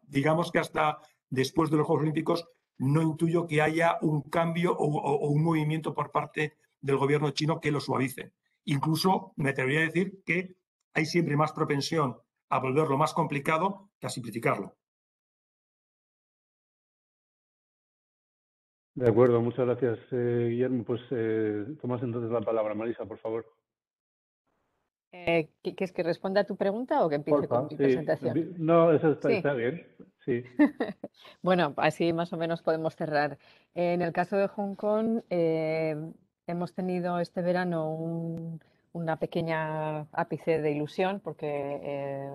digamos que hasta después de los Juegos Olímpicos no intuyo que haya un cambio o un movimiento por parte del gobierno chino que lo suavice. Incluso me atrevería a decir que hay siempre más propensión a volverlo más complicado que a simplificarlo. De acuerdo, muchas gracias, Guillermo. Pues tomas entonces la palabra, Marisa, por favor. ¿Quieres que responda a tu pregunta o que empiece Porfa, con mi sí. presentación? No, eso Sí. está bien. Sí. Bueno, así más o menos podemos cerrar. En el caso de Hong Kong, hemos tenido este verano una pequeña ápice de ilusión porque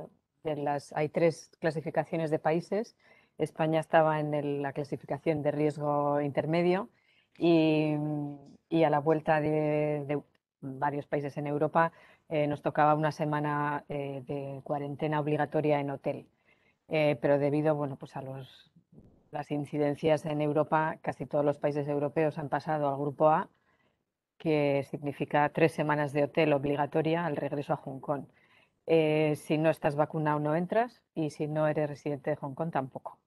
hay 3 clasificaciones de países. España estaba en la clasificación de riesgo intermedio y, y a la vuelta de varios países en Europa nos tocaba una semana de cuarentena obligatoria en hotel. Pero debido, bueno, pues a las incidencias en Europa, casi todos los países europeos han pasado al grupo A, que significa 3 semanas de hotel obligatoria al regreso a Hong Kong. Si no estás vacunado no entras y si no eres residente de Hong Kong tampoco.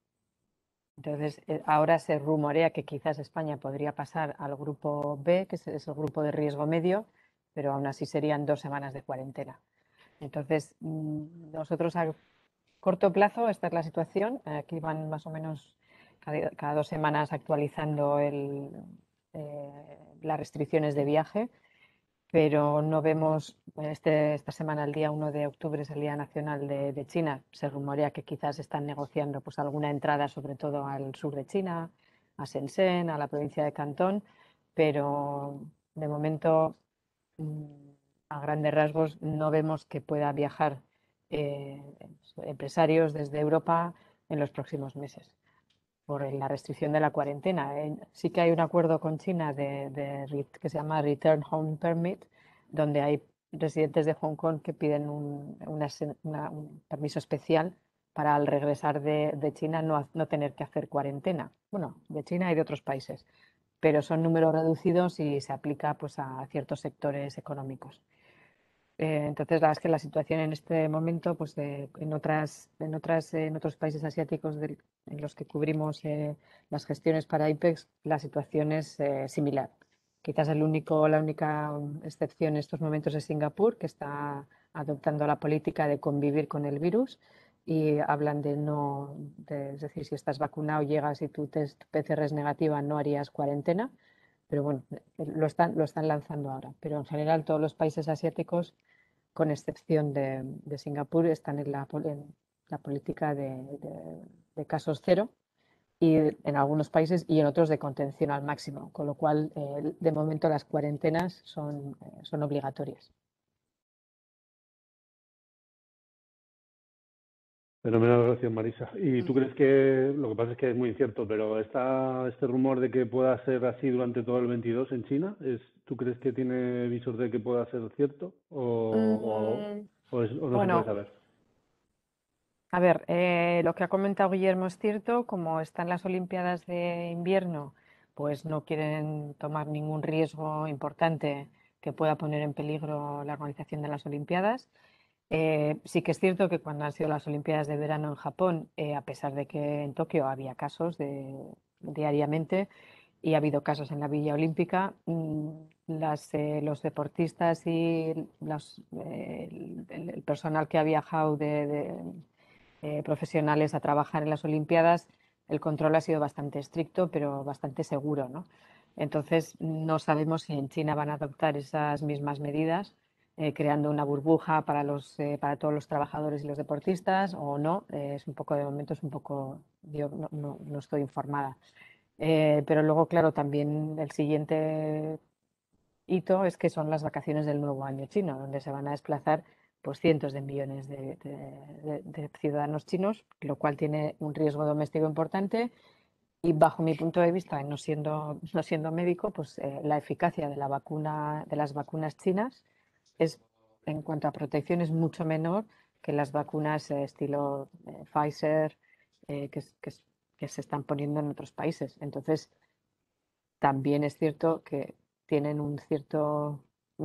Entonces, ahora se rumorea que quizás España podría pasar al grupo B, que es el grupo de riesgo medio, pero aún así serían 2 semanas de cuarentena. Entonces, nosotros a corto plazo, esta es la situación. Aquí van más o menos cada 2 semanas actualizando las restricciones de viaje, pero no vemos, esta semana, el día 1 de octubre es el Día Nacional de China. Se rumorea que quizás están negociando pues, alguna entrada, sobre todo al sur de China, a Shenzhen, a la provincia de Cantón, pero de momento, a grandes rasgos, no vemos que pueda viajar empresarios desde Europa en los próximos meses por la restricción de la cuarentena. Sí que hay un acuerdo con China que se llama Return Home Permit, donde hay residentes de Hong Kong que piden un permiso especial para al regresar de China no tener que hacer cuarentena. Bueno, de China y de otros países, pero son números reducidos y se aplica pues, a ciertos sectores económicos. Entonces, la verdad es que la situación en este momento, pues en otros países asiáticos en los que cubrimos las gestiones para IPEX, la situación es similar. Quizás la única excepción en estos momentos es Singapur, que está adoptando la política de convivir con el virus y hablan es decir, si estás vacunado, llegas y tu test PCR es negativa, no harías cuarentena. Pero bueno, lo están lanzando ahora. Pero en general todos los países asiáticos, con excepción de Singapur, están en la política de casos cero y en algunos países y en otros de contención al máximo, con lo cual de momento las cuarentenas son obligatorias. Fenomenal, gracias, Marisa. ¿Y tú crees que, lo que pasa es que es muy incierto, pero este rumor de que pueda ser así durante todo el 22 en China, ¿tú crees que tiene visor de que pueda ser cierto o no se puede saber? A ver, lo que ha comentado Guillermo es cierto. Como están las Olimpiadas de invierno, pues no quieren tomar ningún riesgo importante que pueda poner en peligro la organización de las Olimpiadas. Sí que es cierto que cuando han sido las Olimpiadas de verano en Japón, a pesar de que en Tokio había casos diariamente, y ha habido casos en la Villa Olímpica. Los deportistas y el personal que ha viajado profesionales a trabajar en las Olimpiadas, el control ha sido bastante estricto, pero bastante seguro, ¿no? Entonces, no sabemos si en China van a adoptar esas mismas medidas, creando una burbuja para todos los trabajadores y los deportistas o no. Es un poco, de momento, yo no estoy informada. Pero luego, claro, también el siguiente hito es que son las vacaciones del nuevo año chino, donde se van a desplazar pues, cientos de millones de ciudadanos chinos, lo cual tiene un riesgo doméstico importante. Y bajo mi punto de vista, no siendo médico, pues la eficacia de las vacunas chinas es, en cuanto a protección, es mucho menor que las vacunas estilo Pfizer que se están poniendo en otros países. Entonces, también es cierto que tienen una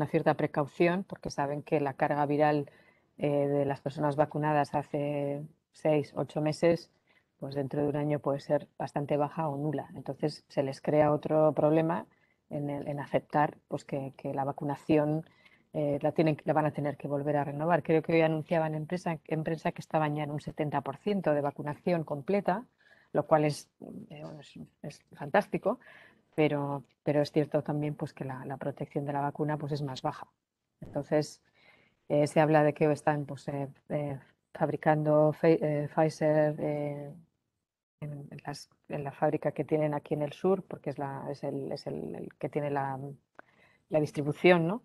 cierta precaución porque saben que la carga viral de las personas vacunadas hace 6, 8 meses, pues dentro de un año puede ser bastante baja o nula. Entonces se les crea otro problema en aceptar pues, que la vacunación la van a tener que volver a renovar. Creo que hoy anunciaban en prensa que estaban ya en un 70% de vacunación completa, lo cual es fantástico. Pero es cierto también pues, que la protección de la vacuna pues, es más baja. Entonces, se habla de que están pues, fabricando Pfizer en la fábrica que tienen aquí en el sur, porque es el que tiene la distribución, ¿no?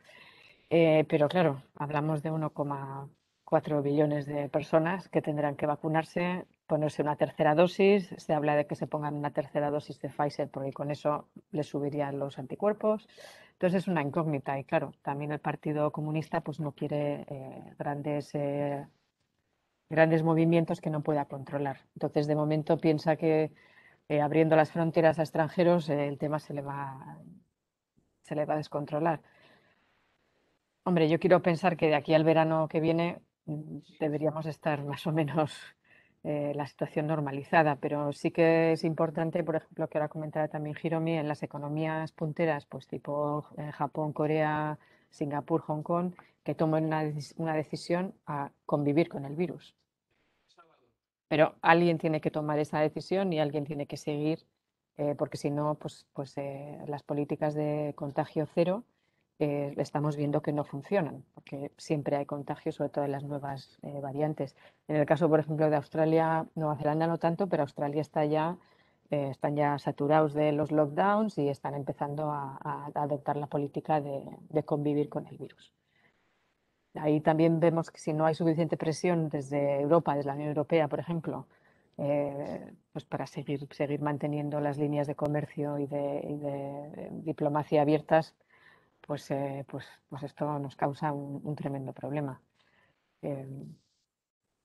Pero claro, hablamos de 1,4 billones de personas que tendrán que vacunarse, ponerse una tercera dosis. Se habla de que se pongan una tercera dosis de Pfizer porque con eso les subirían los anticuerpos. Entonces es una incógnita y claro, también el Partido Comunista pues no quiere grandes movimientos que no pueda controlar. Entonces de momento piensa que abriendo las fronteras a extranjeros el tema se le va a descontrolar. Hombre, yo quiero pensar que de aquí al verano que viene deberíamos estar más o menos la situación normalizada, pero sí que es importante, por ejemplo, que ahora comentaba también Hiromi, en las economías punteras, pues tipo Japón, Corea, Singapur, Hong Kong, que tomen una decisión a convivir con el virus. Pero alguien tiene que tomar esa decisión y alguien tiene que seguir, porque si no, pues las políticas de contagio cero estamos viendo que no funcionan, porque siempre hay contagios, sobre todo en las nuevas variantes. En el caso, por ejemplo, de Australia, Nueva Zelanda no tanto, pero Australia están ya saturados de los lockdowns y están empezando a adoptar la política de convivir con el virus. Ahí también vemos que si no hay suficiente presión desde Europa, desde la Unión Europea, por ejemplo, pues para seguir manteniendo las líneas de comercio y de diplomacia abiertas, pues esto nos causa un tremendo problema.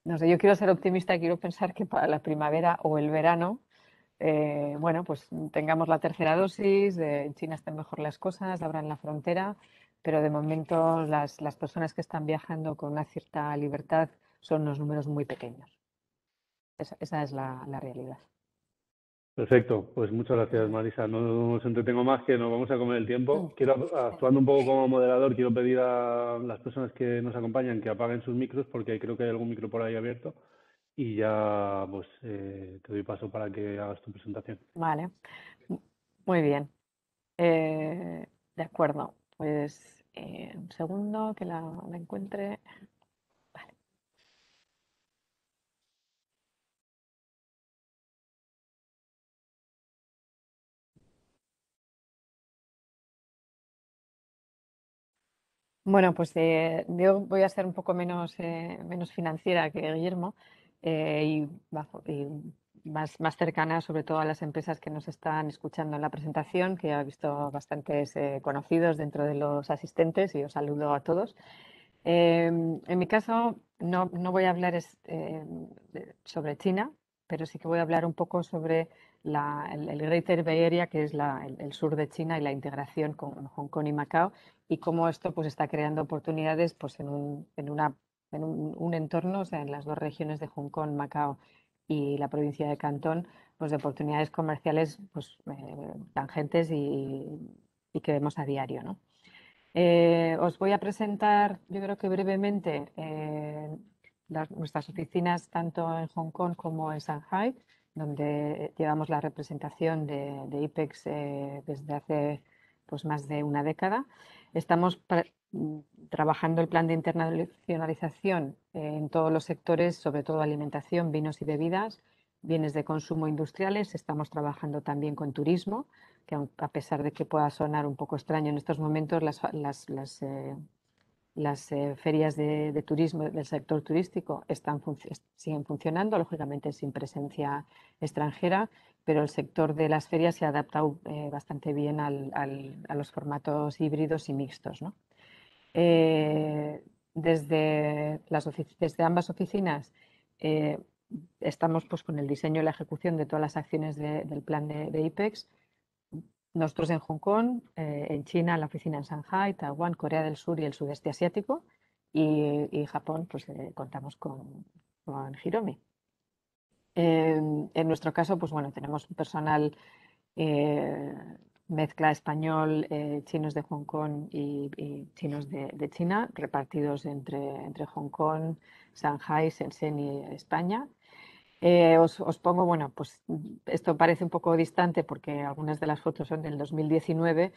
No sé, yo quiero ser optimista y quiero pensar que para la primavera o el verano, bueno, pues tengamos la tercera dosis, en China estén mejor las cosas, abran la frontera, pero de momento las personas que están viajando con una cierta libertad son unos números muy pequeños. Esa es la realidad. Perfecto, pues muchas gracias Marisa. No os entretengo más, que nos vamos a comer el tiempo. Actuando un poco como moderador, quiero pedir a las personas que nos acompañan que apaguen sus micros, porque creo que hay algún micro por ahí abierto. Y ya pues te doy paso para que hagas tu presentación. Vale, muy bien. De acuerdo, pues un segundo que la encuentre. Vale. Bueno, pues yo voy a ser un poco menos financiera que Guillermo y más cercana sobre todo a las empresas que nos están escuchando en la presentación, que he visto bastantes conocidos dentro de los asistentes y os saludo a todos. En mi caso no voy a hablar sobre China, pero sí que voy a hablar un poco sobre el Greater Bay Area, que es el sur de China y la integración con Hong Kong y Macao, y cómo esto pues, está creando oportunidades pues, en un entorno, o sea, en las dos regiones de Hong Kong, Macao y la provincia de Cantón, pues, de oportunidades comerciales pues, tangentes y que vemos a diario, ¿no? Os voy a presentar, yo creo que brevemente, nuestras oficinas tanto en Hong Kong como en Shanghai, donde llevamos la representación de IPEX desde hace pues, más de una década. Estamos trabajando el plan de internacionalización en todos los sectores, sobre todo alimentación, vinos y bebidas, bienes de consumo industriales. Estamos trabajando también con turismo, que a pesar de que pueda sonar un poco extraño en estos momentos, las ferias de turismo del sector turístico siguen funcionando, lógicamente sin presencia extranjera, pero el sector de las ferias se ha adaptado bastante bien a los formatos híbridos y mixtos, ¿no? Desde ambas oficinas estamos pues, con el diseño y la ejecución de todas las acciones del plan de IPEX. Nosotros en Hong Kong, en China, la oficina en Shanghai, Taiwán, Corea del Sur y el sudeste asiático, y Japón, pues contamos con Hiromi. En nuestro caso, pues bueno, tenemos un personal mezcla español, chinos de Hong Kong y chinos de China, repartidos entre Hong Kong, Shanghai, Shenzhen y España. Os pongo, bueno, pues esto parece un poco distante porque algunas de las fotos son del 2019,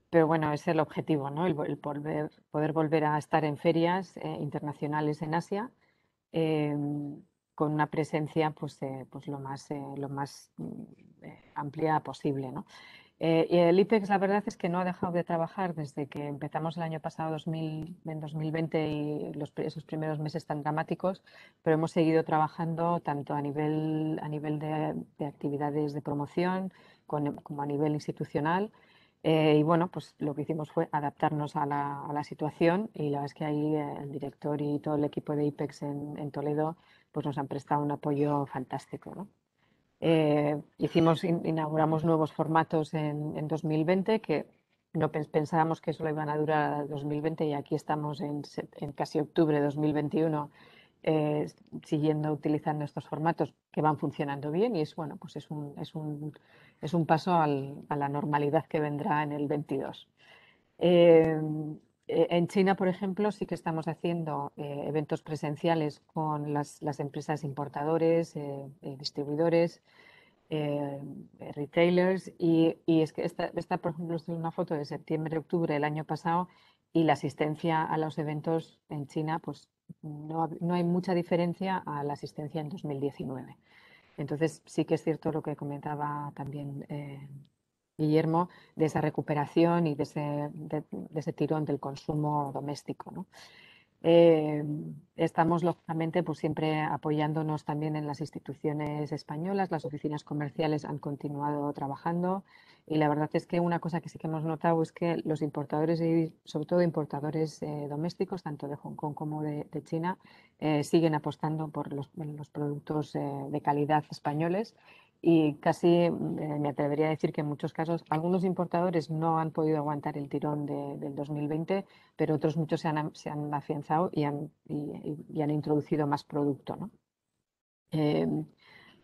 pero bueno, es el objetivo, ¿no? El poder volver a estar en ferias internacionales en Asia con una presencia pues lo más amplia posible, ¿no? Y el IPEX, la verdad es que no ha dejado de trabajar desde que empezamos el año pasado, en 2020, y esos primeros meses tan dramáticos, pero hemos seguido trabajando tanto a nivel de actividades de promoción como a nivel institucional. Y bueno, pues lo que hicimos fue adaptarnos a la situación, y la verdad es que ahí el director y todo el equipo de IPEX en Toledo pues nos han prestado un apoyo fantástico, ¿no? Inauguramos nuevos formatos en 2020 que no pensábamos que solo iban a durar al 2020, y aquí estamos en casi octubre de 2021 siguiendo utilizando estos formatos que van funcionando bien, y bueno, pues es un paso a la normalidad que vendrá en el 22. En China, por ejemplo, sí que estamos haciendo eventos presenciales con las empresas importadores, distribuidores, retailers, y es que esta, por ejemplo, es una foto de septiembre-octubre del año pasado, y la asistencia a los eventos en China, pues no hay mucha diferencia a la asistencia en 2019. Entonces sí que es cierto lo que comentaba también Guillermo, de esa recuperación y de ese tirón del consumo doméstico, ¿no? Estamos, lógicamente, pues siempre apoyándonos también en las instituciones españolas. Las oficinas comerciales han continuado trabajando, y la verdad es que una cosa que sí que hemos notado es que los importadores, y sobre todo importadores domésticos, tanto de Hong Kong como de China, siguen apostando por los productos de calidad españoles. Y casi me atrevería a decir que en muchos casos algunos importadores no han podido aguantar el tirón del 2020, pero otros muchos se han afianzado y han introducido más producto, ¿no?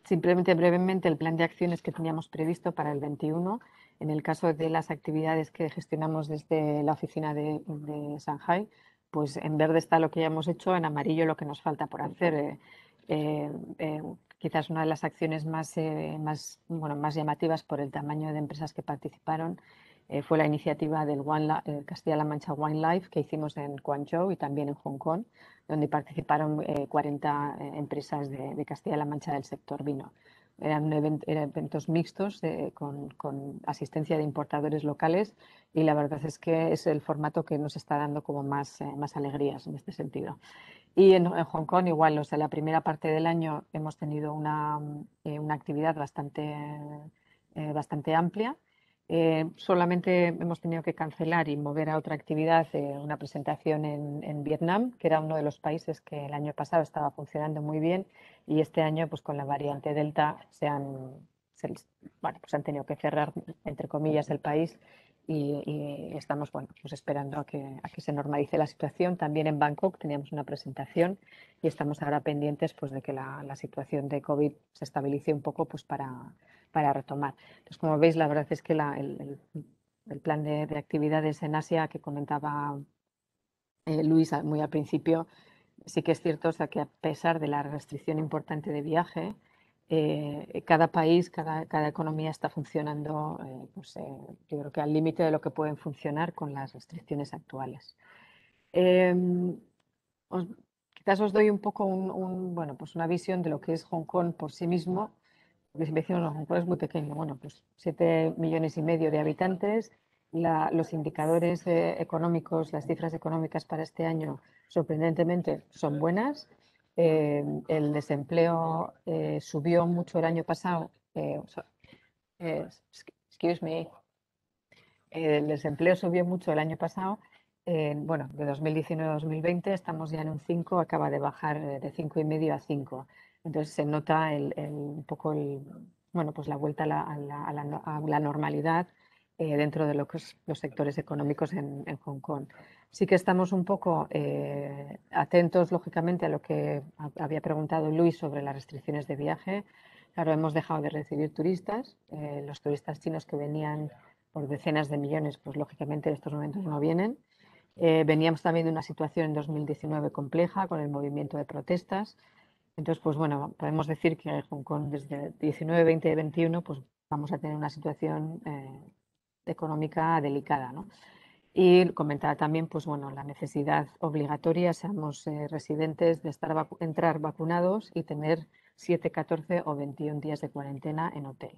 Simplemente brevemente el plan de acciones que teníamos previsto para el 21, en el caso de las actividades que gestionamos desde la oficina de Shanghai, pues en verde está lo que ya hemos hecho, en amarillo lo que nos falta por hacer. Quizás una de las acciones más llamativas por el tamaño de empresas que participaron fue la iniciativa del Castilla-La Mancha Wine Life, que hicimos en Guangzhou y también en Hong Kong, donde participaron 40 empresas de Castilla-La Mancha del sector vino. Eran eventos mixtos con asistencia de importadores locales, y la verdad es que es el formato que nos está dando como más alegrías en este sentido. Y en Hong Kong igual, o sea, la primera parte del año hemos tenido una actividad bastante amplia. Solamente hemos tenido que cancelar y mover a otra actividad, una presentación en Vietnam, que era uno de los países que el año pasado estaba funcionando muy bien, y este año, pues con la variante Delta, pues han tenido que cerrar, entre comillas, el país, y estamos bueno, pues esperando a que se normalice la situación. También en Bangkok teníamos una presentación y estamos ahora pendientes pues, de que la situación de COVID se estabilice un poco pues, para retomar. Entonces, como veis, la verdad es que el plan de actividades en Asia que comentaba Luis muy al principio, sí que es cierto, o sea, que a pesar de la restricción importante de viaje, cada país, cada economía está funcionando, yo creo que al límite de lo que pueden funcionar con las restricciones actuales. Quizás os doy un poco bueno, pues una visión de lo que es Hong Kong por sí mismo, porque si me decimos, no, Hong Kong es muy pequeño, bueno, pues 7,5 millones de habitantes. Los indicadores económicos, las cifras económicas para este año, sorprendentemente, son buenas. El desempleo subió mucho el año pasado. Excuse me. El desempleo subió mucho el año pasado. Bueno, de 2019 a 2020 estamos ya en un 5, acaba de bajar de 5,5 a 5. Entonces se nota un poco bueno, pues la vuelta a la normalidad dentro de lo que es los sectores económicos en Hong Kong. Sí que estamos un poco atentos, lógicamente, a lo que había preguntado Luis sobre las restricciones de viaje. Claro, hemos dejado de recibir turistas. Los turistas chinos que venían por decenas de millones, pues lógicamente en estos momentos no vienen. Veníamos también de una situación en 2019 compleja con el movimiento de protestas. Entonces, pues bueno, podemos decir que Hong Kong desde 19, 20 y 21 pues vamos a tener una situación económica delicada, ¿no? Y comentaba también, pues bueno, la necesidad obligatoria, seamos residentes, de entrar vacunados y tener 7, 14 o 21 días de cuarentena en hotel.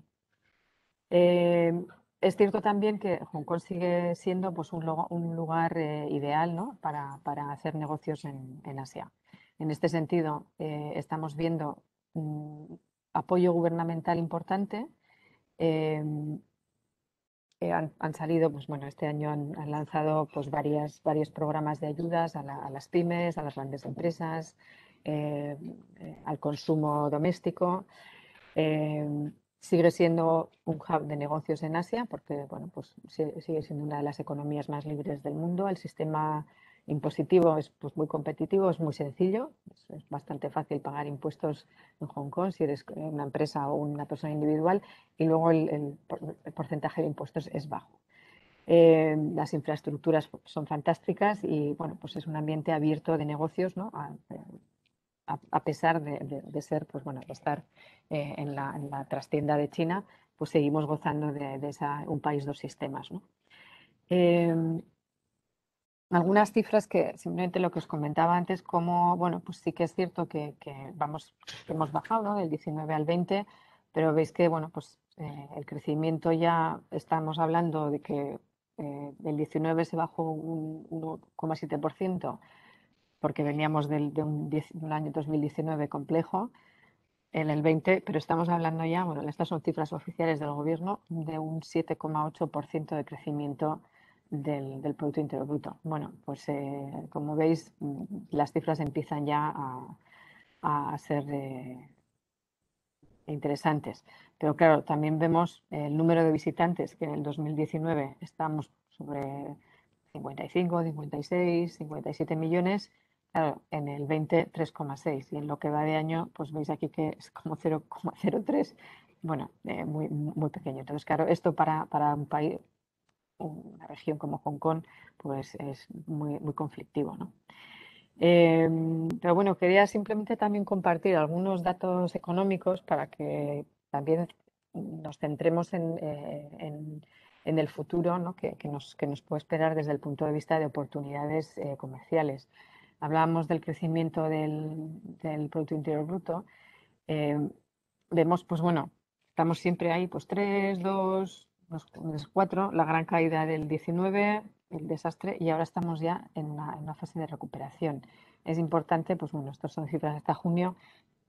Es cierto también que Hong Kong sigue siendo pues, un lugar ideal, ¿no? para hacer negocios en Asia. En este sentido, estamos viendo apoyo gubernamental importante. Han salido, pues bueno, este año han lanzado pues, varios programas de ayudas a las pymes, a las grandes empresas, al consumo doméstico. Sigue siendo un hub de negocios en Asia porque bueno, pues sigue siendo una de las economías más libres del mundo. El sistema impositivo es pues, muy competitivo, es muy sencillo, es bastante fácil pagar impuestos en Hong Kong si eres una empresa o una persona individual, y luego el porcentaje de impuestos es bajo. Las infraestructuras son fantásticas y bueno, pues es un ambiente abierto de negocios, ¿no? A pesar de ser, pues bueno, de estar en la trastienda de China, pues seguimos gozando de un país, dos sistemas, ¿no? Algunas cifras que simplemente lo que os comentaba antes, como, bueno, pues sí que es cierto que hemos bajado, ¿no? Del 19 al 20, pero veis que, bueno, pues el crecimiento ya estamos hablando de que del 19 se bajó un 1,7%, porque veníamos de un año 2019 complejo en el 20, pero estamos hablando ya, bueno, estas son cifras oficiales del gobierno, de un 7,8% de crecimiento del Producto Interior Bruto. Bueno, pues como veis, las cifras empiezan ya a ser interesantes. Pero claro, también vemos el número de visitantes, que en el 2019 estamos sobre 55, 56, 57 millones. Claro, en el 20, 3,6. Y en lo que va de año, pues veis aquí que es como 0,03. Bueno, muy, muy pequeño. Entonces, claro, esto para un país, una región como Hong Kong, pues es muy, muy conflictivo, ¿no? Pero bueno, quería simplemente también compartir algunos datos económicos para que también nos centremos en el futuro, ¿no? que nos puede esperar desde el punto de vista de oportunidades comerciales. Hablábamos del crecimiento del Producto Interior Bruto. Vemos, pues bueno, estamos siempre ahí, pues 3, 2, 4, la gran caída del 19, el desastre, y ahora estamos ya en una fase de recuperación. Es importante, pues bueno, estas son cifras hasta junio,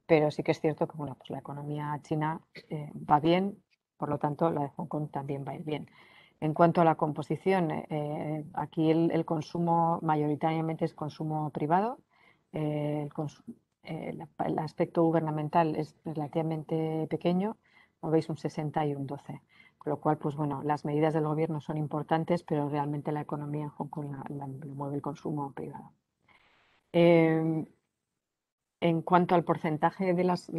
pero sí que es cierto que bueno, pues la economía china va bien, por lo tanto la de Hong Kong también va a ir bien. En cuanto a la composición, aquí el consumo mayoritariamente es consumo privado. El aspecto gubernamental es relativamente pequeño, como veis un 60 y un 12. Con lo cual, pues bueno, las medidas del gobierno son importantes, pero realmente la economía en Hong Kong la mueve el consumo privado. En cuanto al porcentaje de los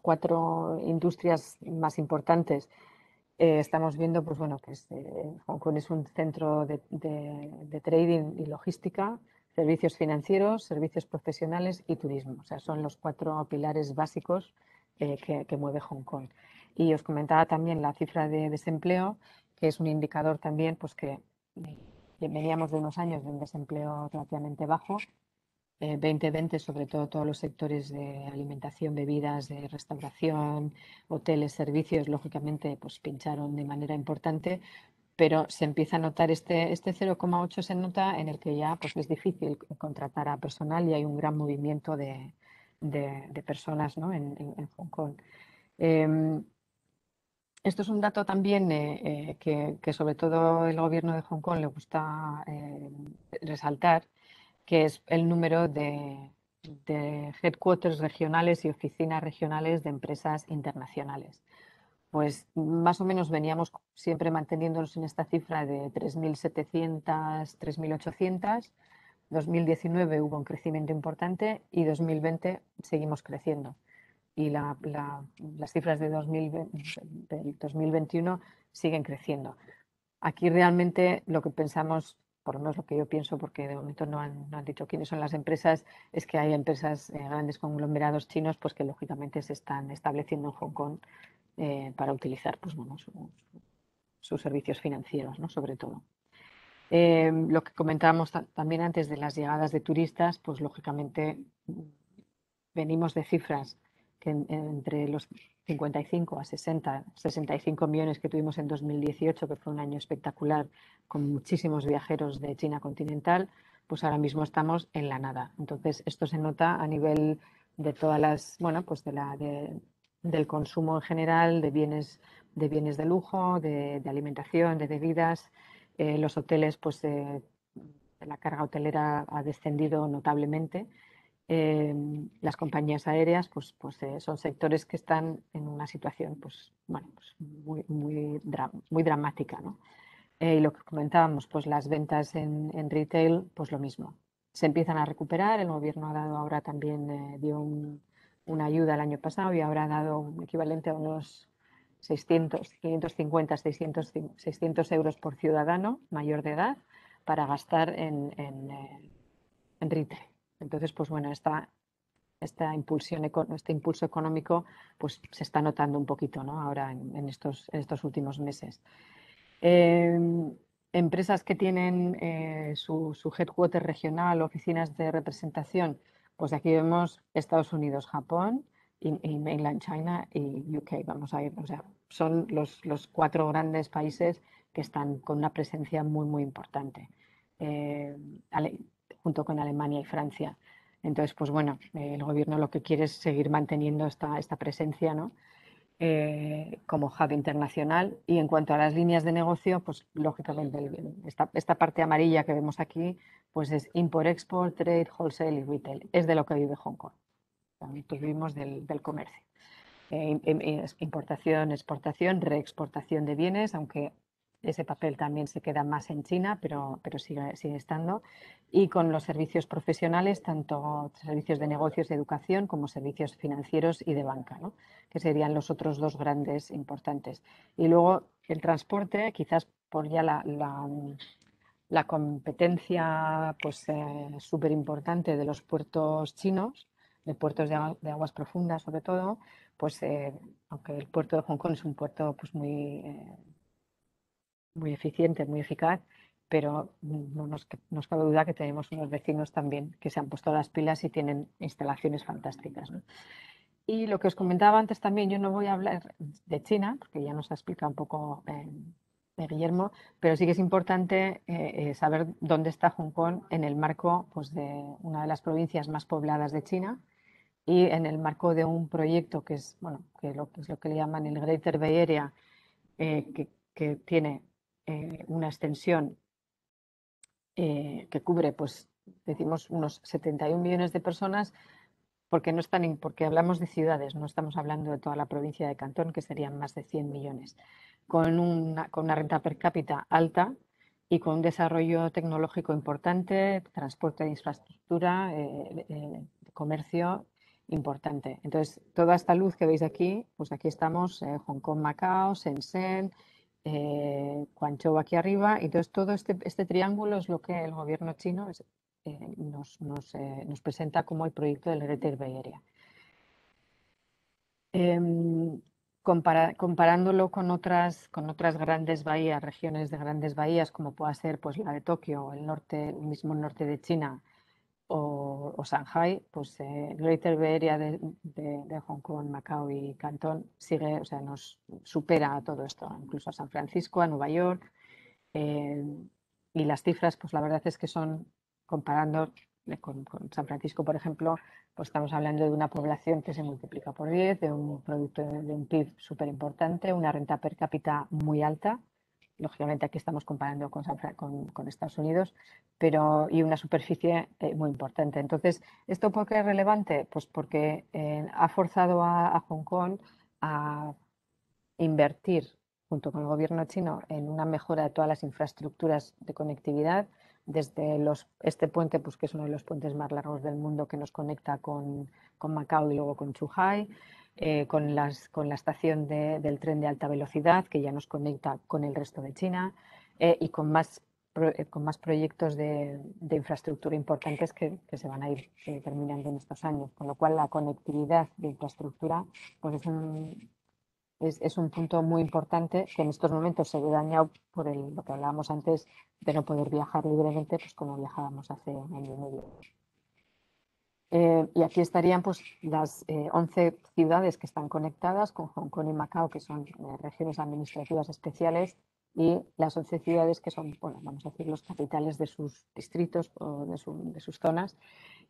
4 industrias más importantes, estamos viendo, pues bueno, que Hong Kong es un centro de trading y logística, servicios financieros, servicios profesionales y turismo. O sea, son los 4 pilares básicos que mueve Hong Kong. Y os comentaba también la cifra de desempleo, que es un indicador también, pues que veníamos de unos años de un desempleo relativamente bajo. 2020, sobre todo todos los sectores de alimentación, bebidas, de restauración, hoteles, servicios, lógicamente, pues pincharon de manera importante, pero se empieza a notar este 0,8 se nota en el que ya pues es difícil contratar a personal y hay un gran movimiento de personas, ¿no? en Hong Kong. Esto es un dato también que sobre todo el gobierno de Hong Kong le gusta resaltar, que es el número de headquarters regionales y oficinas regionales de empresas internacionales. Pues más o menos veníamos siempre manteniéndonos en esta cifra de 3.700, 3.800. 2019 hubo un crecimiento importante y 2020 seguimos creciendo. Y las cifras de 2021 siguen creciendo. Aquí realmente lo que pensamos, por lo menos lo que yo pienso, porque de momento no han dicho quiénes son las empresas, es que hay empresas, grandes conglomerados chinos, pues que lógicamente se están estableciendo en Hong Kong para utilizar pues, bueno, sus servicios financieros, ¿no? Sobre todo. Lo que comentábamos también antes de las llegadas de turistas, pues lógicamente venimos de cifras que entre los 55 a 60, 65 millones que tuvimos en 2018, que fue un año espectacular con muchísimos viajeros de China continental, pues ahora mismo estamos en la nada. Entonces, esto se nota a nivel de todas las, bueno, pues del consumo en general, de bienes de lujo, de alimentación, de bebidas. Los hoteles, pues la carga hotelera ha descendido notablemente. Las compañías aéreas pues son sectores que están en una situación pues, bueno, pues muy dramática, ¿no? Y lo que comentábamos, pues las ventas en retail, pues lo mismo. Se empiezan a recuperar, el gobierno ha dado ahora también, dio una ayuda el año pasado y ahora ha dado un equivalente a unos 550, 600 euros por ciudadano mayor de edad para gastar en retail. Entonces, pues bueno, este impulso económico pues se está notando un poquito, ¿no? Ahora en estos últimos meses. Empresas que tienen su headquarter regional, oficinas de representación, pues aquí vemos Estados Unidos, Japón y Mainland China y UK, vamos a ir, o sea, son los 4 grandes países que están con una presencia muy importante, junto con Alemania y Francia. Entonces, pues bueno, el gobierno lo que quiere es seguir manteniendo esta presencia, ¿no? Como hub internacional. Y en cuanto a las líneas de negocio, pues lógicamente esta parte amarilla que vemos aquí, pues es import-export, trade, wholesale y retail. Es de lo que vive Hong Kong. Nosotros vivimos del comercio. Importación, exportación, reexportación de bienes, aunque ese papel también se queda más en China, pero sigue estando. Y con los servicios profesionales, tanto servicios de negocios y educación como servicios financieros y de banca, ¿no? Que serían los otros 2 grandes importantes. Y luego el transporte, quizás por ya la competencia pues, súper importante de los puertos chinos, de puertos de aguas profundas sobre todo, pues aunque el puerto de Hong Kong es un puerto pues, muy eficiente, muy eficaz, pero no nos cabe duda que tenemos unos vecinos también que se han puesto las pilas y tienen instalaciones fantásticas, ¿no? Y lo que os comentaba antes también, yo no voy a hablar de China, porque ya nos ha explicado un poco Guillermo, pero sí que es importante saber dónde está Hong Kong en el marco pues, de una de las provincias más pobladas de China y en el marco de un proyecto que es, bueno, que es lo que le llaman el Greater Bay Area, que tiene una extensión que cubre, pues, decimos, unos 71 millones de personas, porque porque hablamos de ciudades, no estamos hablando de toda la provincia de Cantón, que serían más de 100 millones, con una renta per cápita alta y con un desarrollo tecnológico importante, transporte de infraestructura, comercio importante. Entonces, toda esta luz que veis aquí, pues aquí estamos, Hong Kong, Macao, Shenzhen, Guangzhou aquí arriba, y entonces todo este triángulo es lo que el gobierno chino nos presenta como el proyecto del Greater Bay Area. Comparándolo con otras grandes bahías, regiones de grandes bahías, como pueda ser pues, la de Tokio o el mismo norte de China o Shanghai, pues Greater Bay Area de Hong Kong, Macao y Cantón sigue, o sea, nos supera a todo esto, incluso a San Francisco, a Nueva York. Y las cifras, pues la verdad es que son, comparando con San Francisco, por ejemplo, pues estamos hablando de una población que se multiplica por 10, de un producto de un PIB súper importante, una renta per cápita muy alta. Lógicamente aquí estamos comparando con Estados Unidos, y una superficie muy importante. Entonces, ¿esto por qué es relevante? Pues porque ha forzado a Hong Kong a invertir junto con el gobierno chino en una mejora de todas las infraestructuras de conectividad, desde este puente, pues, que es uno de los puentes más largos del mundo que nos conecta con Macao y luego con Zhuhai, con la estación del tren de alta velocidad que ya nos conecta con el resto de China, y con más proyectos de infraestructura importantes que se van a ir terminando en estos años, con lo cual la conectividad de infraestructura pues es un punto muy importante que en estos momentos se ve dañado por lo que hablábamos antes de no poder viajar libremente, pues como viajábamos hace un año y medio. Y aquí estarían pues, las 11 ciudades que están conectadas con Hong Kong y Macao, que son regiones administrativas especiales, y las 11 ciudades que son, bueno, vamos a decir, los capitales de sus distritos o de sus zonas,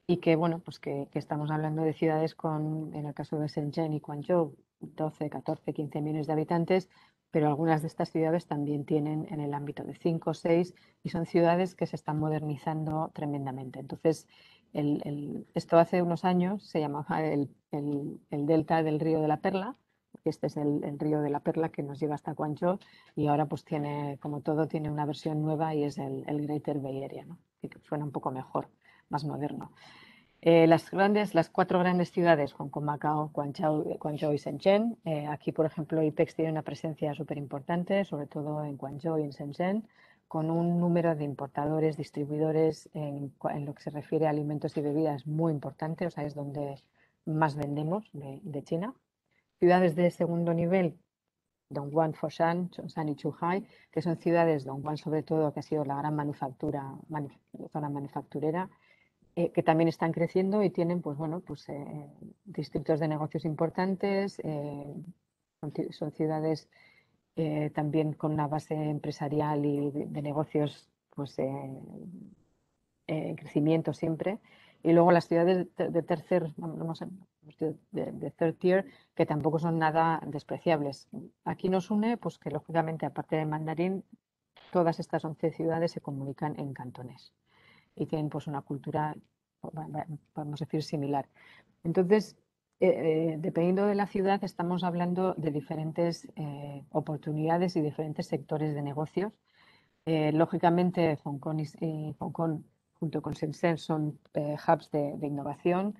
y que, bueno, pues que estamos hablando de ciudades con, en el caso de Shenzhen y Guangzhou, 12, 14, 15 millones de habitantes, pero algunas de estas ciudades también tienen en el ámbito de 5 6 y son ciudades que se están modernizando tremendamente. Entonces, esto hace unos años se llamaba el delta del río de la Perla, porque este es el río de la Perla que nos lleva hasta Guangzhou, y ahora pues tiene, como todo, tiene una versión nueva y es el Greater Bay Area, ¿no? Que suena un poco mejor, más moderno. Las 4 grandes ciudades, Hong Kong, Macao, Guangzhou y Shenzhen. Aquí, por ejemplo, IPEX tiene una presencia súper importante, sobre todo en Guangzhou y en Shenzhen, con un número de importadores, distribuidores en lo que se refiere a alimentos y bebidas muy importante, o sea, es donde más vendemos de China. Ciudades de segundo nivel, Dongguan, Foshan, Zhongshan y Zhuhai, que son ciudades, Dongguan sobre todo, que ha sido la gran zona manufacturera, que también están creciendo y tienen, pues bueno, pues distritos de negocios importantes, son ciudades también con una base empresarial y de negocios, pues en crecimiento siempre. Y luego las ciudades de third tier, que tampoco son nada despreciables. Aquí nos une, pues que lógicamente, aparte de mandarín, todas estas 11 ciudades se comunican en cantones y tienen pues una cultura, podemos decir, similar. Entonces, dependiendo de la ciudad, estamos hablando de diferentes oportunidades y diferentes sectores de negocios. Lógicamente, Hong Kong junto con Shenzhen son hubs de innovación,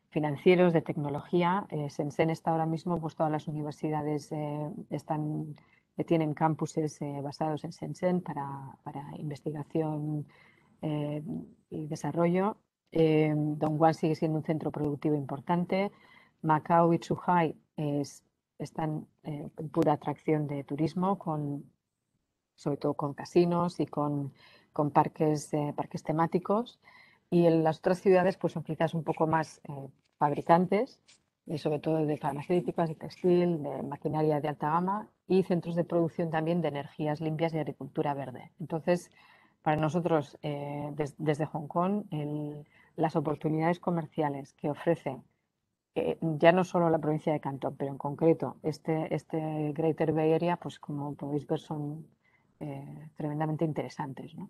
financieros, de tecnología. Shenzhen está ahora mismo, pues todas las universidades tienen campuses basados en Shenzhen para investigación y desarrollo. Dongguan sigue siendo un centro productivo importante. Macao y Zhuhai están en pura atracción de turismo, sobre todo con casinos y con parques temáticos. Y en las otras ciudades pues son quizás un poco más fabricantes, sobre todo de farmacéuticas y textil, de maquinaria de alta gama, y centros de producción también de energías limpias y agricultura verde. Entonces, para nosotros, desde Hong Kong, las oportunidades comerciales que ofrece ya no solo la provincia de Cantón, pero en concreto este Greater Bay Area, pues como podéis ver, son tremendamente interesantes, ¿no?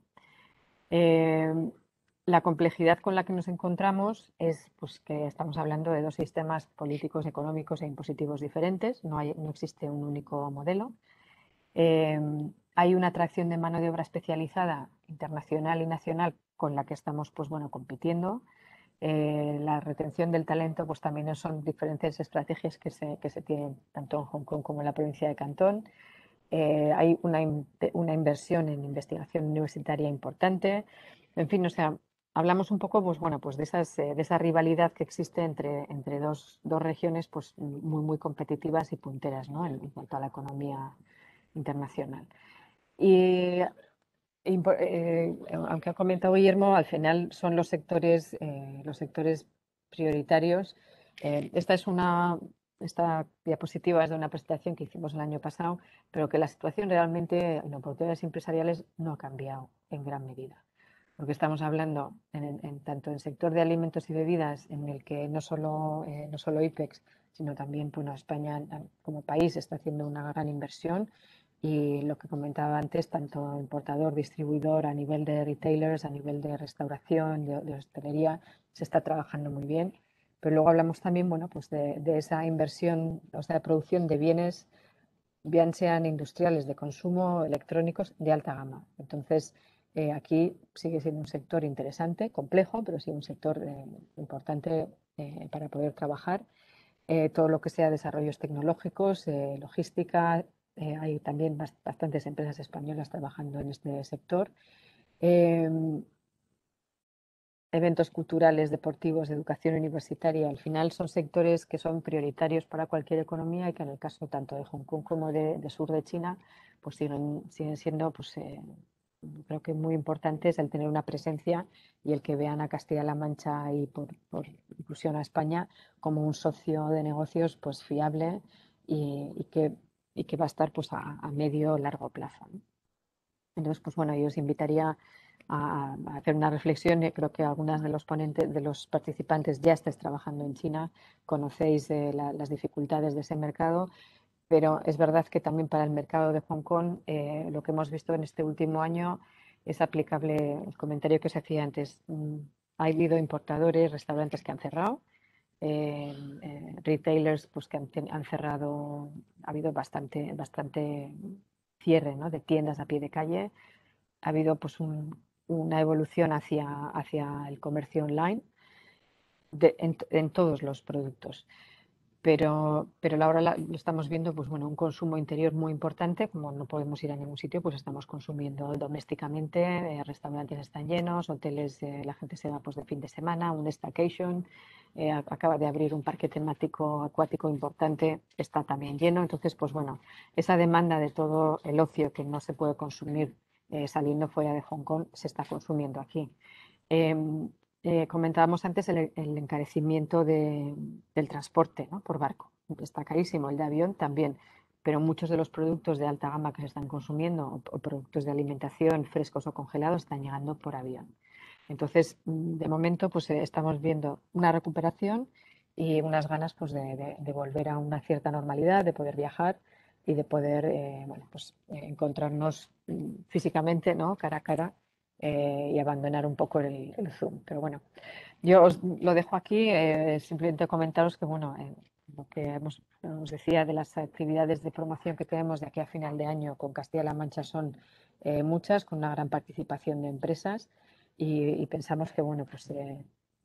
La complejidad con la que nos encontramos es pues, que estamos hablando de dos sistemas políticos, económicos e impositivos diferentes, no existe un único modelo. Hay una atracción de mano de obra especializada internacional y nacional con la que estamos pues, bueno, compitiendo. La retención del talento pues, también son diferentes estrategias que se tienen tanto en Hong Kong como en la provincia de Cantón. Hay una inversión en investigación universitaria importante. En fin, o sea, hablamos un poco pues, bueno, pues de esa rivalidad que existe entre dos regiones pues, muy competitivas y punteras, ¿no? en cuanto a la economía internacional. Y aunque ha comentado Guillermo, al final son los sectores prioritarios. Esta diapositiva es de una presentación que hicimos el año pasado, pero que la situación realmente en oportunidades empresariales no ha cambiado en gran medida. Porque estamos hablando tanto en el sector de alimentos y bebidas, en el que no solo IPEX, sino también bueno, España como país está haciendo una gran inversión. Y lo que comentaba antes, tanto importador, distribuidor, a nivel de retailers, a nivel de restauración, de hostelería, se está trabajando muy bien. Pero luego hablamos también bueno, pues de esa inversión, o sea, de producción de bienes, bien sean industriales, de consumo, electrónicos, de alta gama. Entonces, aquí sigue siendo un sector interesante, complejo, pero sí un sector importante para poder trabajar. Todo lo que sea desarrollos tecnológicos, logística, hay también bastantes empresas españolas trabajando en este sector. Eventos culturales, deportivos, de educación universitaria, al final son sectores que son prioritarios para cualquier economía y que en el caso tanto de Hong Kong como de sur de China, pues siguen siendo, pues, creo que muy importantes el tener una presencia y el que vean a Castilla-La Mancha y por inclusión a España como un socio de negocios pues fiable y que va a estar pues a medio o largo plazo, ¿no? Entonces, pues bueno, yo os invitaría a hacer una reflexión. Creo que algunas de los participantes ya estáis trabajando en China, conocéis las dificultades de ese mercado, pero es verdad que también para el mercado de Hong Kong lo que hemos visto en este último año es aplicable el comentario que os hacía antes. Ha habido importadores, restaurantes que han cerrado, retailers pues, que han cerrado, ha habido bastante cierre, ¿no? de tiendas a pie de calle. Ha habido pues, una evolución hacia el comercio online en todos los productos. Pero ahora lo estamos viendo, pues bueno, un consumo interior muy importante. Como no podemos ir a ningún sitio, pues estamos consumiendo domésticamente, restaurantes están llenos, hoteles, la gente se va pues de fin de semana, un staycation, acaba de abrir un parque temático acuático importante, está también lleno. Entonces, pues bueno, esa demanda de todo el ocio que no se puede consumir saliendo fuera de Hong Kong se está consumiendo aquí. Comentábamos antes el encarecimiento del transporte, ¿no? por barco. Está carísimo, el de avión también, pero muchos de los productos de alta gama que se están consumiendo o productos de alimentación frescos o congelados están llegando por avión. Entonces, de momento, pues estamos viendo una recuperación y unas ganas pues, de volver a una cierta normalidad, de poder viajar y de poder bueno, pues, encontrarnos físicamente, ¿no? cara a cara y abandonar un poco el Zoom. Pero bueno, yo os lo dejo aquí, simplemente comentaros que, bueno, lo que os decía de las actividades de promoción que tenemos de aquí a final de año con Castilla-La Mancha son muchas, con una gran participación de empresas y pensamos que, bueno, pues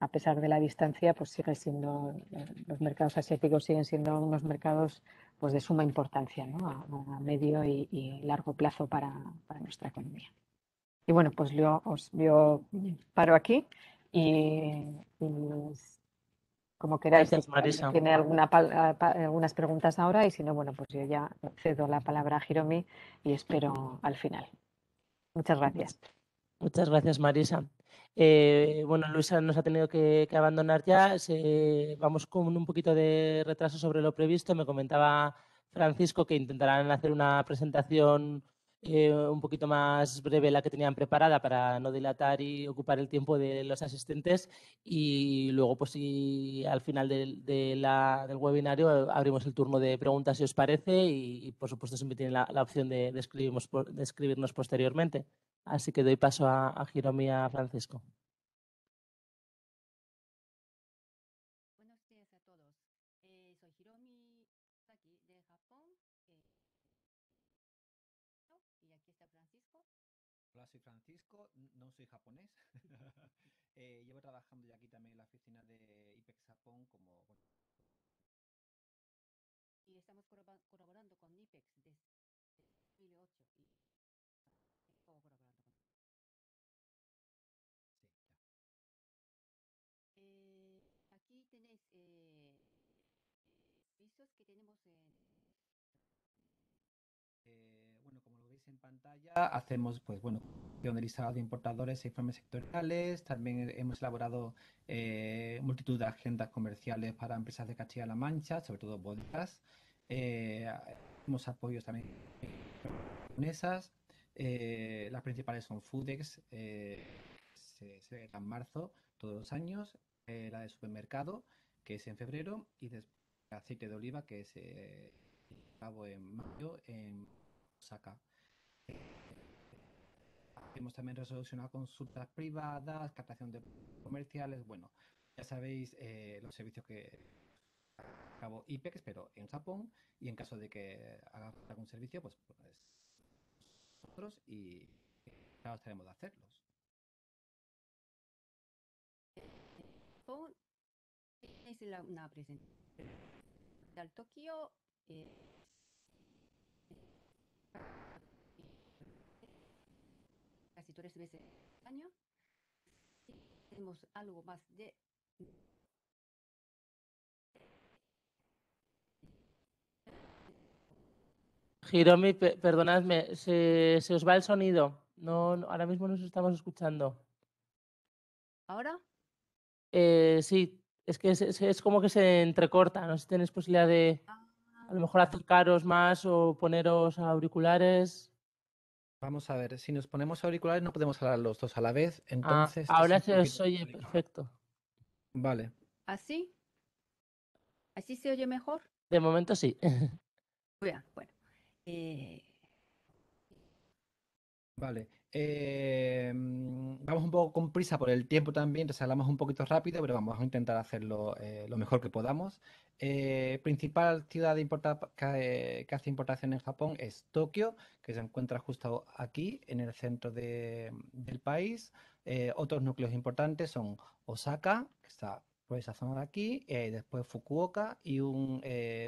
a pesar de la distancia, pues sigue siendo, los mercados asiáticos siguen siendo unos mercados pues de suma importancia, ¿no? a medio y largo plazo para nuestra economía. Y bueno, pues yo paro aquí y como queráis, Gracias, si Marisa. alguien tiene algunas preguntas ahora y si no, bueno, pues yo ya cedo la palabra a Hiromi y espero al final. Muchas gracias. Muchas gracias, Marisa. Bueno, Luisa nos ha tenido que abandonar ya. Vamos con un poquito de retraso sobre lo previsto. Me comentaba Francisco que intentarán hacer una presentación un poquito más breve la que tenían preparada para no dilatar y ocupar el tiempo de los asistentes. Y luego, pues si al final del webinario abrimos el turno de preguntas si os parece y por supuesto siempre tienen la opción de escribirnos posteriormente. Así que doy paso a Hiromi y a Francisco. soy Francisco, no soy japonés. Llevo trabajando ya aquí también en la oficina de IPEX Japón como... Y estamos colaborando con IPEX desde 2008 y colaborando con... Sí, ya. Aquí tenéis servicios que tenemos en... Bueno, como lo veis en pantalla, hacemos, pues bueno, de listado de importadores e informes sectoriales. También hemos elaborado multitud de agendas comerciales para empresas de Castilla-La Mancha, sobre todo bodegas. Hacemos apoyos también japonesas. Las principales son Foodex, se celebra en marzo todos los años. La de supermercado, que es en febrero, y después aceite de oliva, que es cabo en mayo en Osaka. Hemos también resolucionado consultas privadas, captación de comerciales. Bueno, ya sabéis los servicios que cabo IPEX, pero en Japón, y en caso de que haga algún servicio, pues nosotros y claro, tenemos de hacerlos. Japón es una presentación al Tokio. Casi 3 veces al año. Tenemos algo más de... Hiromi, perdonadme, se os va el sonido. Ahora mismo nos estamos escuchando. ¿Ahora? Sí, es que es como que se entrecorta. No sé si tenéis posibilidad de a lo mejor acercaros más o poneros auriculares. Vamos a ver, si nos ponemos auriculares no podemos hablar los dos a la vez, entonces... Ahora se os oye perfecto. Vale. ¿Así? ¿Así se oye mejor? De momento sí. Bueno. Vale. Vamos un poco con prisa por el tiempo también, entonces hablamos un poquito rápido, pero vamos a intentar hacerlo lo mejor que podamos. Principal ciudad que hace importación en Japón es Tokio, que se encuentra justo aquí, en el centro del país. Otros núcleos importantes son Osaka, que está por esa zona de aquí, después Fukuoka y un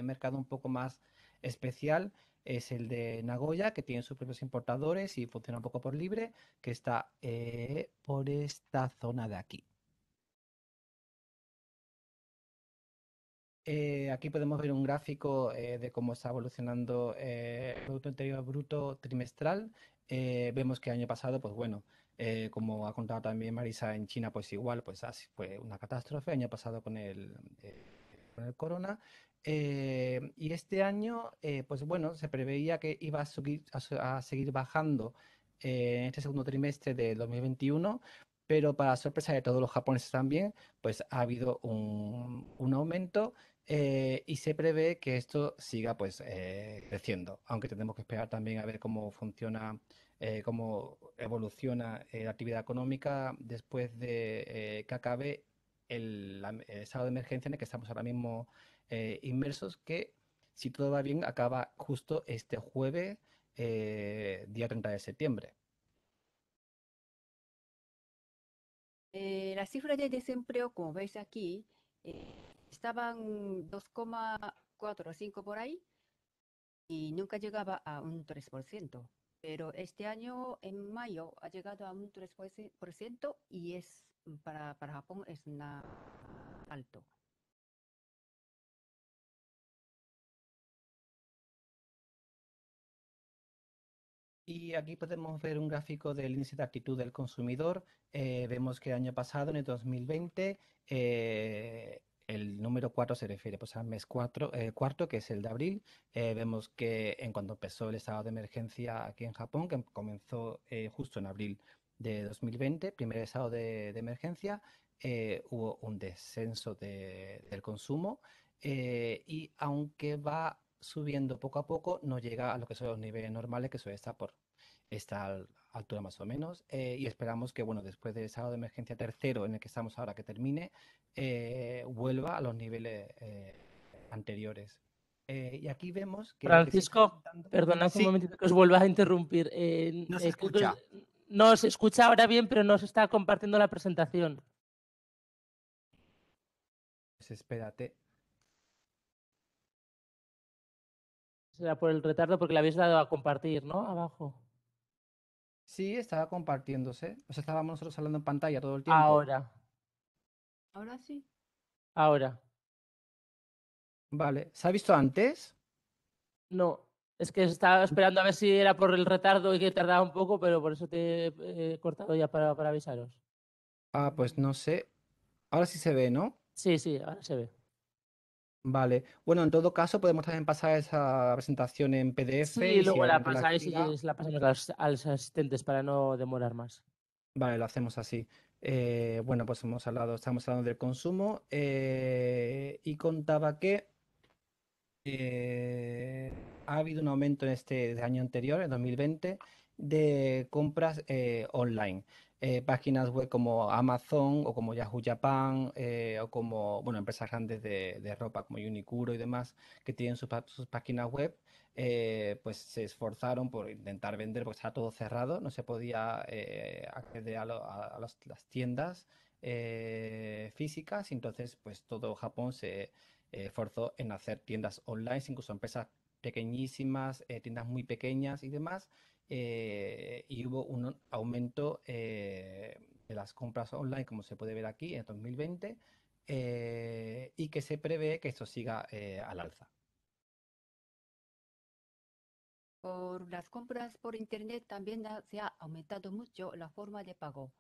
mercado un poco más especial es el de Nagoya, que tiene sus propios importadores y funciona un poco por libre, que está por esta zona de aquí. Aquí podemos ver un gráfico de cómo está evolucionando el Producto Interior Bruto trimestral. Vemos que el año pasado, pues bueno, como ha contado también Marisa, en China, pues igual, pues así fue una catástrofe. El año pasado con el corona. Y este año, pues bueno, se preveía que iba a seguir bajando en este segundo trimestre de 2021, pero para sorpresa de todos los japoneses también, pues ha habido un aumento y se prevé que esto siga pues creciendo, aunque tenemos que esperar también a ver cómo funciona, cómo evoluciona la actividad económica después de que acabe el estado de emergencia en el que estamos ahora mismo inmersos, que si todo va bien acaba justo este jueves, día 30 de septiembre. La cifra de desempleo, como veis aquí, estaban 2,4 o 5 por ahí y nunca llegaba a un 3%. Pero este año, en mayo, ha llegado a un 3% y para Japón es alto. Y aquí podemos ver un gráfico del índice de actitud del consumidor. Vemos que el año pasado, en el 2020, el número 4 se refiere pues, al mes cuarto, que es el de abril. Vemos que en cuanto empezó el estado de emergencia aquí en Japón, que comenzó justo en abril de 2020, primer estado de emergencia, hubo un descenso del consumo y aunque va subiendo poco a poco, no llega a lo que son los niveles normales, que suele estar por esta altura más o menos, y esperamos que, bueno, después del estado de emergencia tercero en el que estamos ahora que termine, vuelva a los niveles anteriores. Y aquí vemos que... Francisco, perdonad un Sí, momentito que os vuelva a interrumpir. no se escucha. No se escucha ahora bien, pero no se está compartiendo la presentación. Pues espérate. Será por el retardo porque le habéis dado a compartir, ¿no? Abajo. Sí, estaba compartiéndose. O sea, estábamos nosotros hablando en pantalla todo el tiempo. Ahora, Ahora sí. ahora. Vale. ¿Se ha visto antes? No, es que estaba esperando a ver si era por el retardo y que tardaba un poco, pero por eso te he cortado ya para avisaros. Ah, pues no sé. Ahora sí se ve, ¿no? Sí, sí, ahora se ve. Vale. Bueno, en todo caso, podemos también pasar esa presentación en PDF Sí, y si luego la alguien la pasáis y activa, la pasamos a los asistentes para no demorar más. vale, lo hacemos así. Bueno, pues estamos hablando del consumo y contaba que eh, ha habido un aumento en este año anterior, en 2020, de compras online. Páginas web como Amazon o como Yahoo Japan o como, bueno, empresas grandes de ropa como Unicuro y demás que tienen sus páginas web, pues se esforzaron por intentar vender porque estaba todo cerrado, no se podía acceder las tiendas físicas y entonces pues todo Japón se forzó en hacer tiendas online, incluso empresas pequeñísimas, tiendas muy pequeñas y demás, y hubo un aumento de las compras online, como se puede ver aquí, en 2020, y que se prevé que esto siga al alza. Por las compras por internet también se ha aumentado mucho la forma de pago.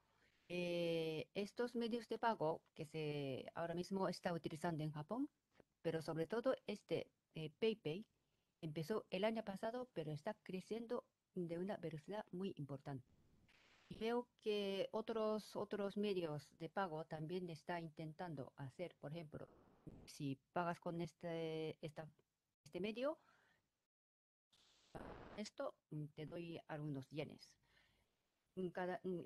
Estos medios de pago que se ahora mismo está utilizando en Japón, pero sobre todo PayPay, empezó el año pasado, pero está creciendo de una velocidad muy importante. Y veo que otros medios de pago también está intentando hacer, por ejemplo, si pagas con este medio, te doy algunos yenes.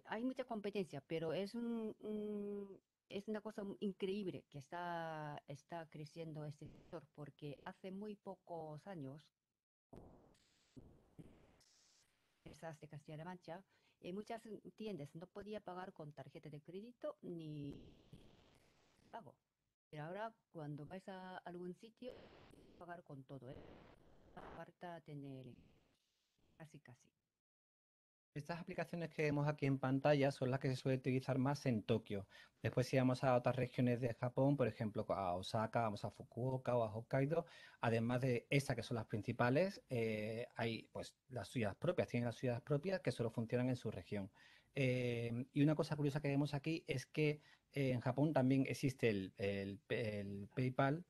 Hay mucha competencia, pero es una cosa increíble que está creciendo este sector, porque hace muy pocos años, empresas de Castilla-La Mancha, muchas tiendas no podía pagar con tarjeta de crédito ni pago. Pero ahora cuando vais a algún sitio, pagar con todo, ¿eh? Falta tener casi casi. Estas aplicaciones que vemos aquí en pantalla son las que se suele utilizar más en Tokio. Después si vamos a otras regiones de Japón, por ejemplo a Osaka, vamos a Fukuoka o a Hokkaido, además de estas que son las principales, hay pues las suyas propias, tienen las suyas propias que solo funcionan en su región. Y una cosa curiosa que vemos aquí es que en Japón también existe el PayPal,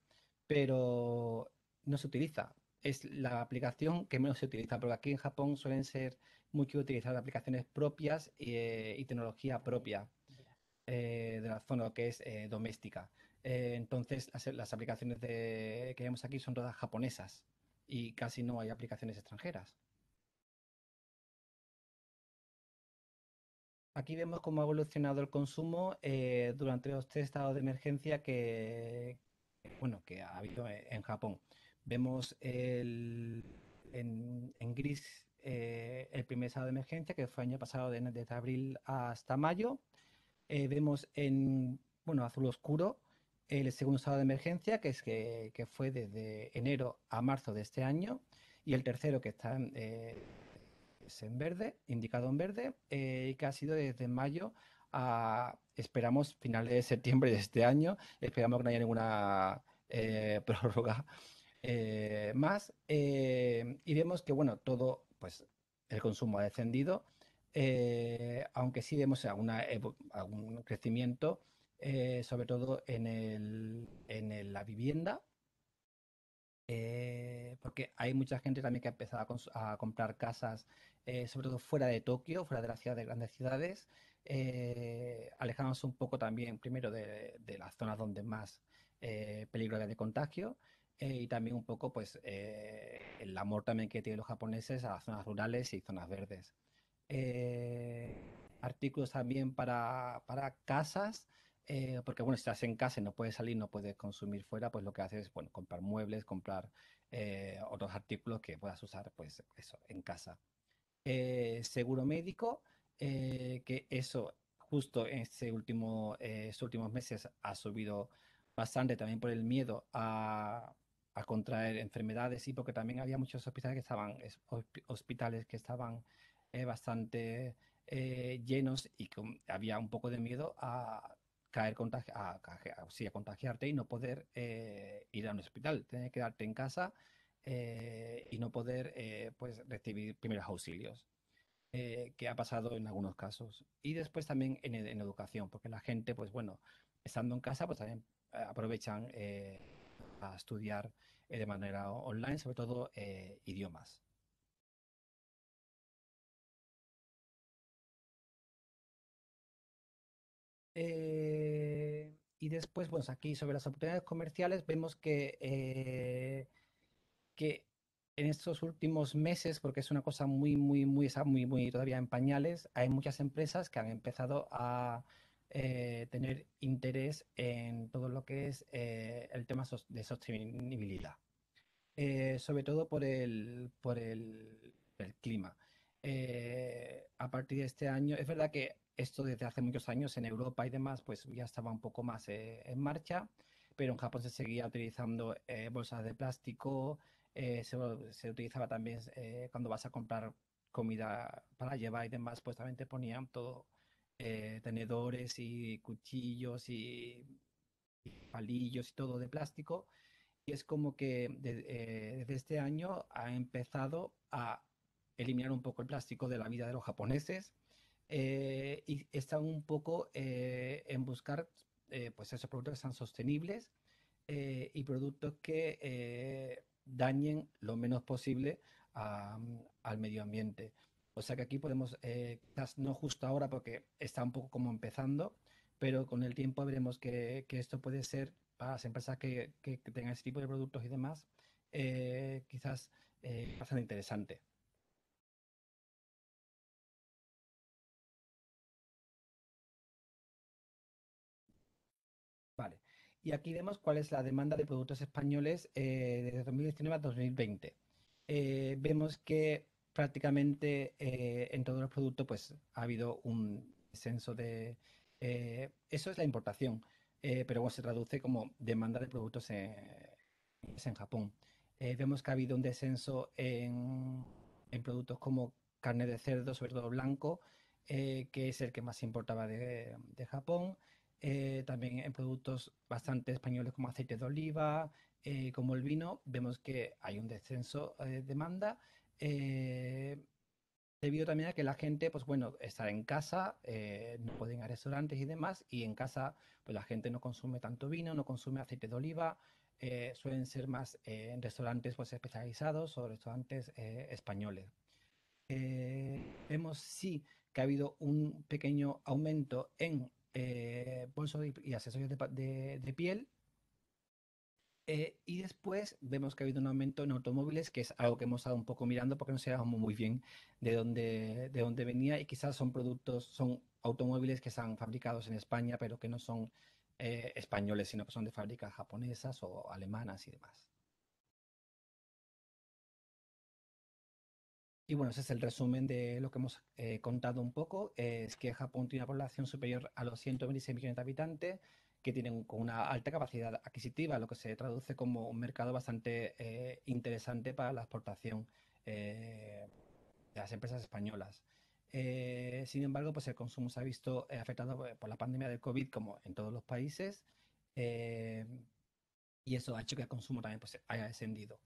pero no se utiliza. Es la aplicación que menos se utiliza, porque aquí en Japón suelen ser mucho utilizar aplicaciones propias y tecnología propia de la zona que es doméstica. Entonces, las aplicaciones que vemos aquí son todas japonesas y casi no hay aplicaciones extranjeras. Aquí vemos cómo ha evolucionado el consumo durante los 3 estados de emergencia bueno, que ha habido en Japón. Vemos en gris el primer estado de emergencia, que fue el año pasado desde abril hasta mayo. Vemos en, bueno, azul oscuro el segundo estado de emergencia, que fue desde enero a marzo de este año, y el tercero que está es en verde, indicado en verde, y que ha sido desde mayo a, esperamos, finales de septiembre de este año. Esperamos que no haya ninguna prórroga más. Y vemos que, bueno, todo, pues el consumo ha descendido, aunque sí vemos algún crecimiento, sobre todo la vivienda, porque hay mucha gente también que ha empezado a comprar casas, sobre todo fuera de Tokio, fuera de las ciudades, de grandes ciudades, alejándose un poco también, primero, de las zonas donde más peligro hay de contagio, y también un poco, pues, el amor también que tienen los japoneses a las zonas rurales y zonas verdes. Eh, Artículos también para casas, porque bueno, si estás en casa y no puedes salir, no puedes consumir fuera, pues lo que haces es, bueno, comprar muebles, comprar otros artículos que puedas usar, pues eso, en casa. Seguro médico, que eso justo en estos últimos meses ha subido bastante también por el miedo a contraer enfermedades y porque también había muchos hospitales que estaban bastante llenos y había un poco de miedo a sí, a contagiarte y no poder ir a un hospital, tener que quedarte en casa y no poder pues recibir primeros auxilios, que ha pasado en algunos casos. Y después también en educación, porque la gente, pues bueno, estando en casa, pues también aprovechan a estudiar de manera online, sobre todo idiomas. Y después, pues aquí sobre las oportunidades comerciales, vemos que en estos últimos meses, porque es una cosa está muy todavía en pañales, hay muchas empresas que han empezado a tener interés en todo lo que es el tema de sostenibilidad, sobre todo el clima. A partir de este año, es verdad que esto desde hace muchos años en Europa y demás, pues ya estaba un poco más en marcha, pero en Japón se seguía utilizando bolsas de plástico, se utilizaba también cuando vas a comprar comida para llevar y demás, pues también te ponían todo, tenedores y cuchillos y palillos y todo de plástico. Y es como que desde este año ha empezado a eliminar un poco el plástico de la vida de los japoneses, y están un poco en buscar pues esos productos que sean sostenibles y productos que dañen lo menos posible al medio ambiente. O sea que aquí podemos, quizás no justo ahora porque está un poco como empezando, pero con el tiempo veremos que esto puede ser para las empresas que tengan ese tipo de productos y demás, quizás bastante interesante. Vale. Y aquí vemos cuál es la demanda de productos españoles desde 2019 a 2020. Vemos que prácticamente en todos los productos pues, ha habido un descenso de... eso es la importación, pero bueno, se traduce como demanda de productos en Japón. Vemos que ha habido un descenso en productos como carne de cerdo, sobre todo blanco, que es el que más se importaba de Japón. También en productos bastante españoles como aceite de oliva, como el vino, vemos que hay un descenso de demanda, eh, debido también a que la gente, pues bueno, está en casa, no pueden ir a restaurantes y demás, y en casa, pues la gente no consume tanto vino, no consume aceite de oliva, suelen ser más en restaurantes pues especializados o restaurantes españoles. Vemos sí que ha habido un pequeño aumento en bolsos y accesorios de piel. Y después vemos que ha habido un aumento en automóviles, que es algo que hemos estado un poco mirando porque no sabíamos muy bien de dónde venía, y quizás son automóviles que están fabricados en España, pero que no son españoles, sino que son de fábricas japonesas o alemanas y demás. Y bueno, ese es el resumen de lo que hemos contado un poco. Es que Japón tiene una población superior a los 126 millones de habitantes, que tienen con una alta capacidad adquisitiva, lo que se traduce como un mercado bastante interesante para la exportación de las empresas españolas. Sin embargo, pues el consumo se ha visto afectado por la pandemia del COVID, como en todos los países, eh, y eso ha hecho que el consumo también pues, haya descendido.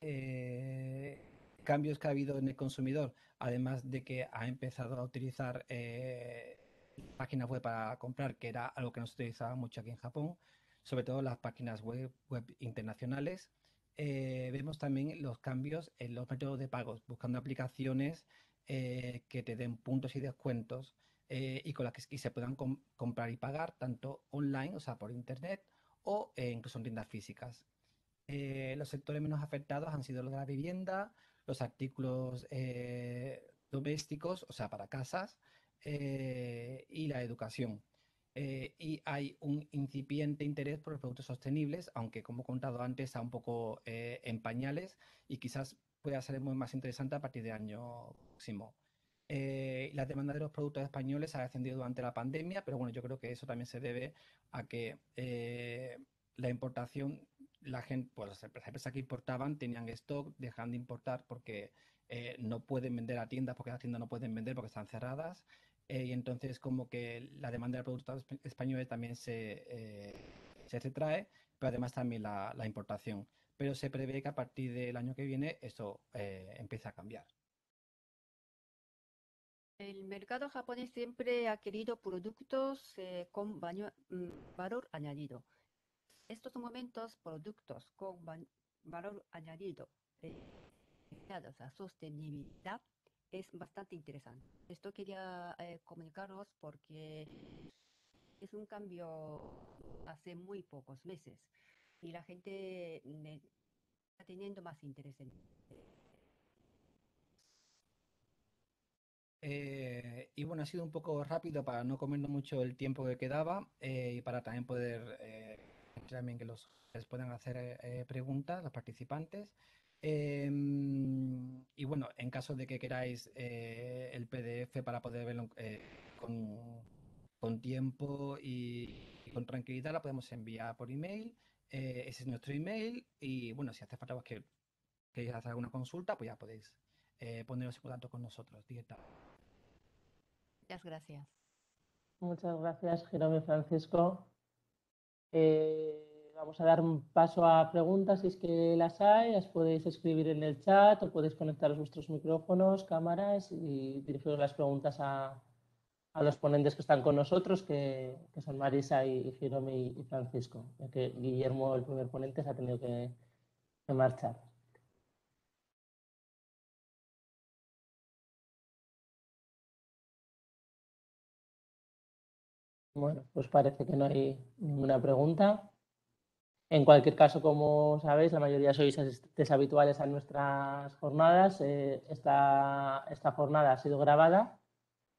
eh, Cambios que ha habido en el consumidor, además de que ha empezado a utilizar páginas web para comprar, que era algo que no se utilizaba mucho aquí en Japón, sobre todo las páginas web internacionales. Vemos también los cambios en los métodos de pagos, buscando aplicaciones que te den puntos y descuentos, y con las que se puedan comprar y pagar tanto online, o sea, por internet, o incluso en tiendas físicas. Los sectores menos afectados han sido los de la vivienda, los artículos domésticos, o sea, para casas, y la educación. Y hay un incipiente interés por los productos sostenibles, aunque como he contado antes está un poco en pañales y quizás pueda ser muy más interesante a partir del año próximo. La demanda de los productos españoles ha descendido durante la pandemia, pero bueno, yo creo que eso también se debe a que la importación, la gente, pues las empresas que importaban tenían stock, dejan de importar porque no pueden vender a tiendas, porque las tiendas no pueden vender porque están cerradas. Y entonces como que la demanda de productos españoles también se retrae, pero además también la importación. Pero se prevé que a partir del año que viene eso empiece a cambiar. El mercado japonés siempre ha querido productos con valor añadido. Estos momentos, productos con valor añadido ligados a sostenibilidad es bastante interesante. Esto quería comunicaros porque es un cambio hace muy pocos meses y la gente está teniendo más interés en y bueno, ha sido un poco rápido para no comernos mucho el tiempo que quedaba y para también poder también que les puedan hacer preguntas los participantes. Y bueno, en caso de que queráis el PDF para poder verlo con tiempo y con tranquilidad, la podemos enviar por email. Ese es nuestro email y bueno, si hace falta pues, que queréis hacer alguna consulta, pues ya podéis poneros en contacto con nosotros directamente. Muchas gracias. Muchas gracias, Jerome Francisco. Vamos a dar un paso a preguntas, si es que las hay, las podéis escribir en el chat o podéis conectaros vuestros micrófonos, cámaras y dirigiros las preguntas a los ponentes que están con nosotros, que son Marisa y Jerome y Francisco, ya que Guillermo, el primer ponente, se ha tenido que marchar. Bueno, pues parece que no hay ninguna pregunta. En cualquier caso, como sabéis, la mayoría sois asistentes habituales a nuestras jornadas. Esta jornada ha sido grabada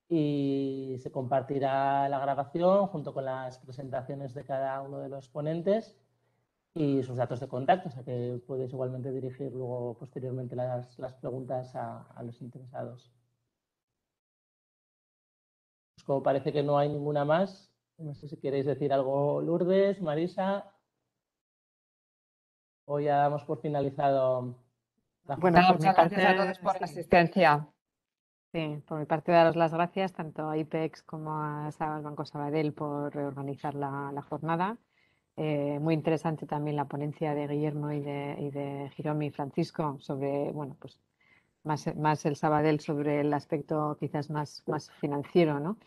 y se compartirá la grabación junto con las presentaciones de cada uno de los ponentes y sus datos de contacto, o sea que podéis igualmente dirigir luego posteriormente las preguntas a los interesados. Pues como parece que no hay ninguna más, no sé si queréis decir algo, Lourdes, Marisa, o ya damos por finalizado la Bueno, jornada. muchas gracias a todos por la asistencia. Sí, por mi parte daros las gracias tanto a IPEX como al Banco Sabadell por reorganizar la jornada. Muy interesante también la ponencia de Guillermo y de Jerome y Francisco sobre, bueno, pues más el Sabadell sobre el aspecto quizás más financiero, ¿no?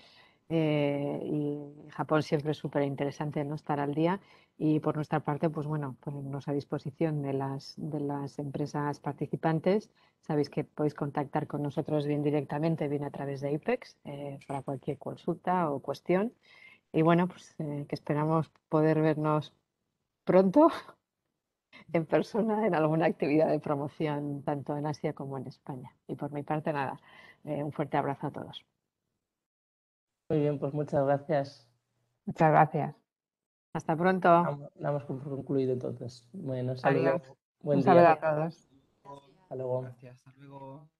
Y Japón siempre es súper interesante, ¿no? Estar al día y por nuestra parte, pues bueno, ponernos a disposición de las empresas participantes. Sabéis que podéis contactar con nosotros bien directamente, bien a través de IPEX, para cualquier consulta o cuestión. Y bueno, pues que esperamos poder vernos pronto en persona en alguna actividad de promoción, tanto en Asia como en España. Y por mi parte, nada, un fuerte abrazo a todos. Muy bien, pues muchas gracias. Muchas gracias. Hasta pronto. Damos por concluido entonces. Bueno, Adiós. Buen Un día. saludo a todos. Hasta luego. Gracias, hasta luego.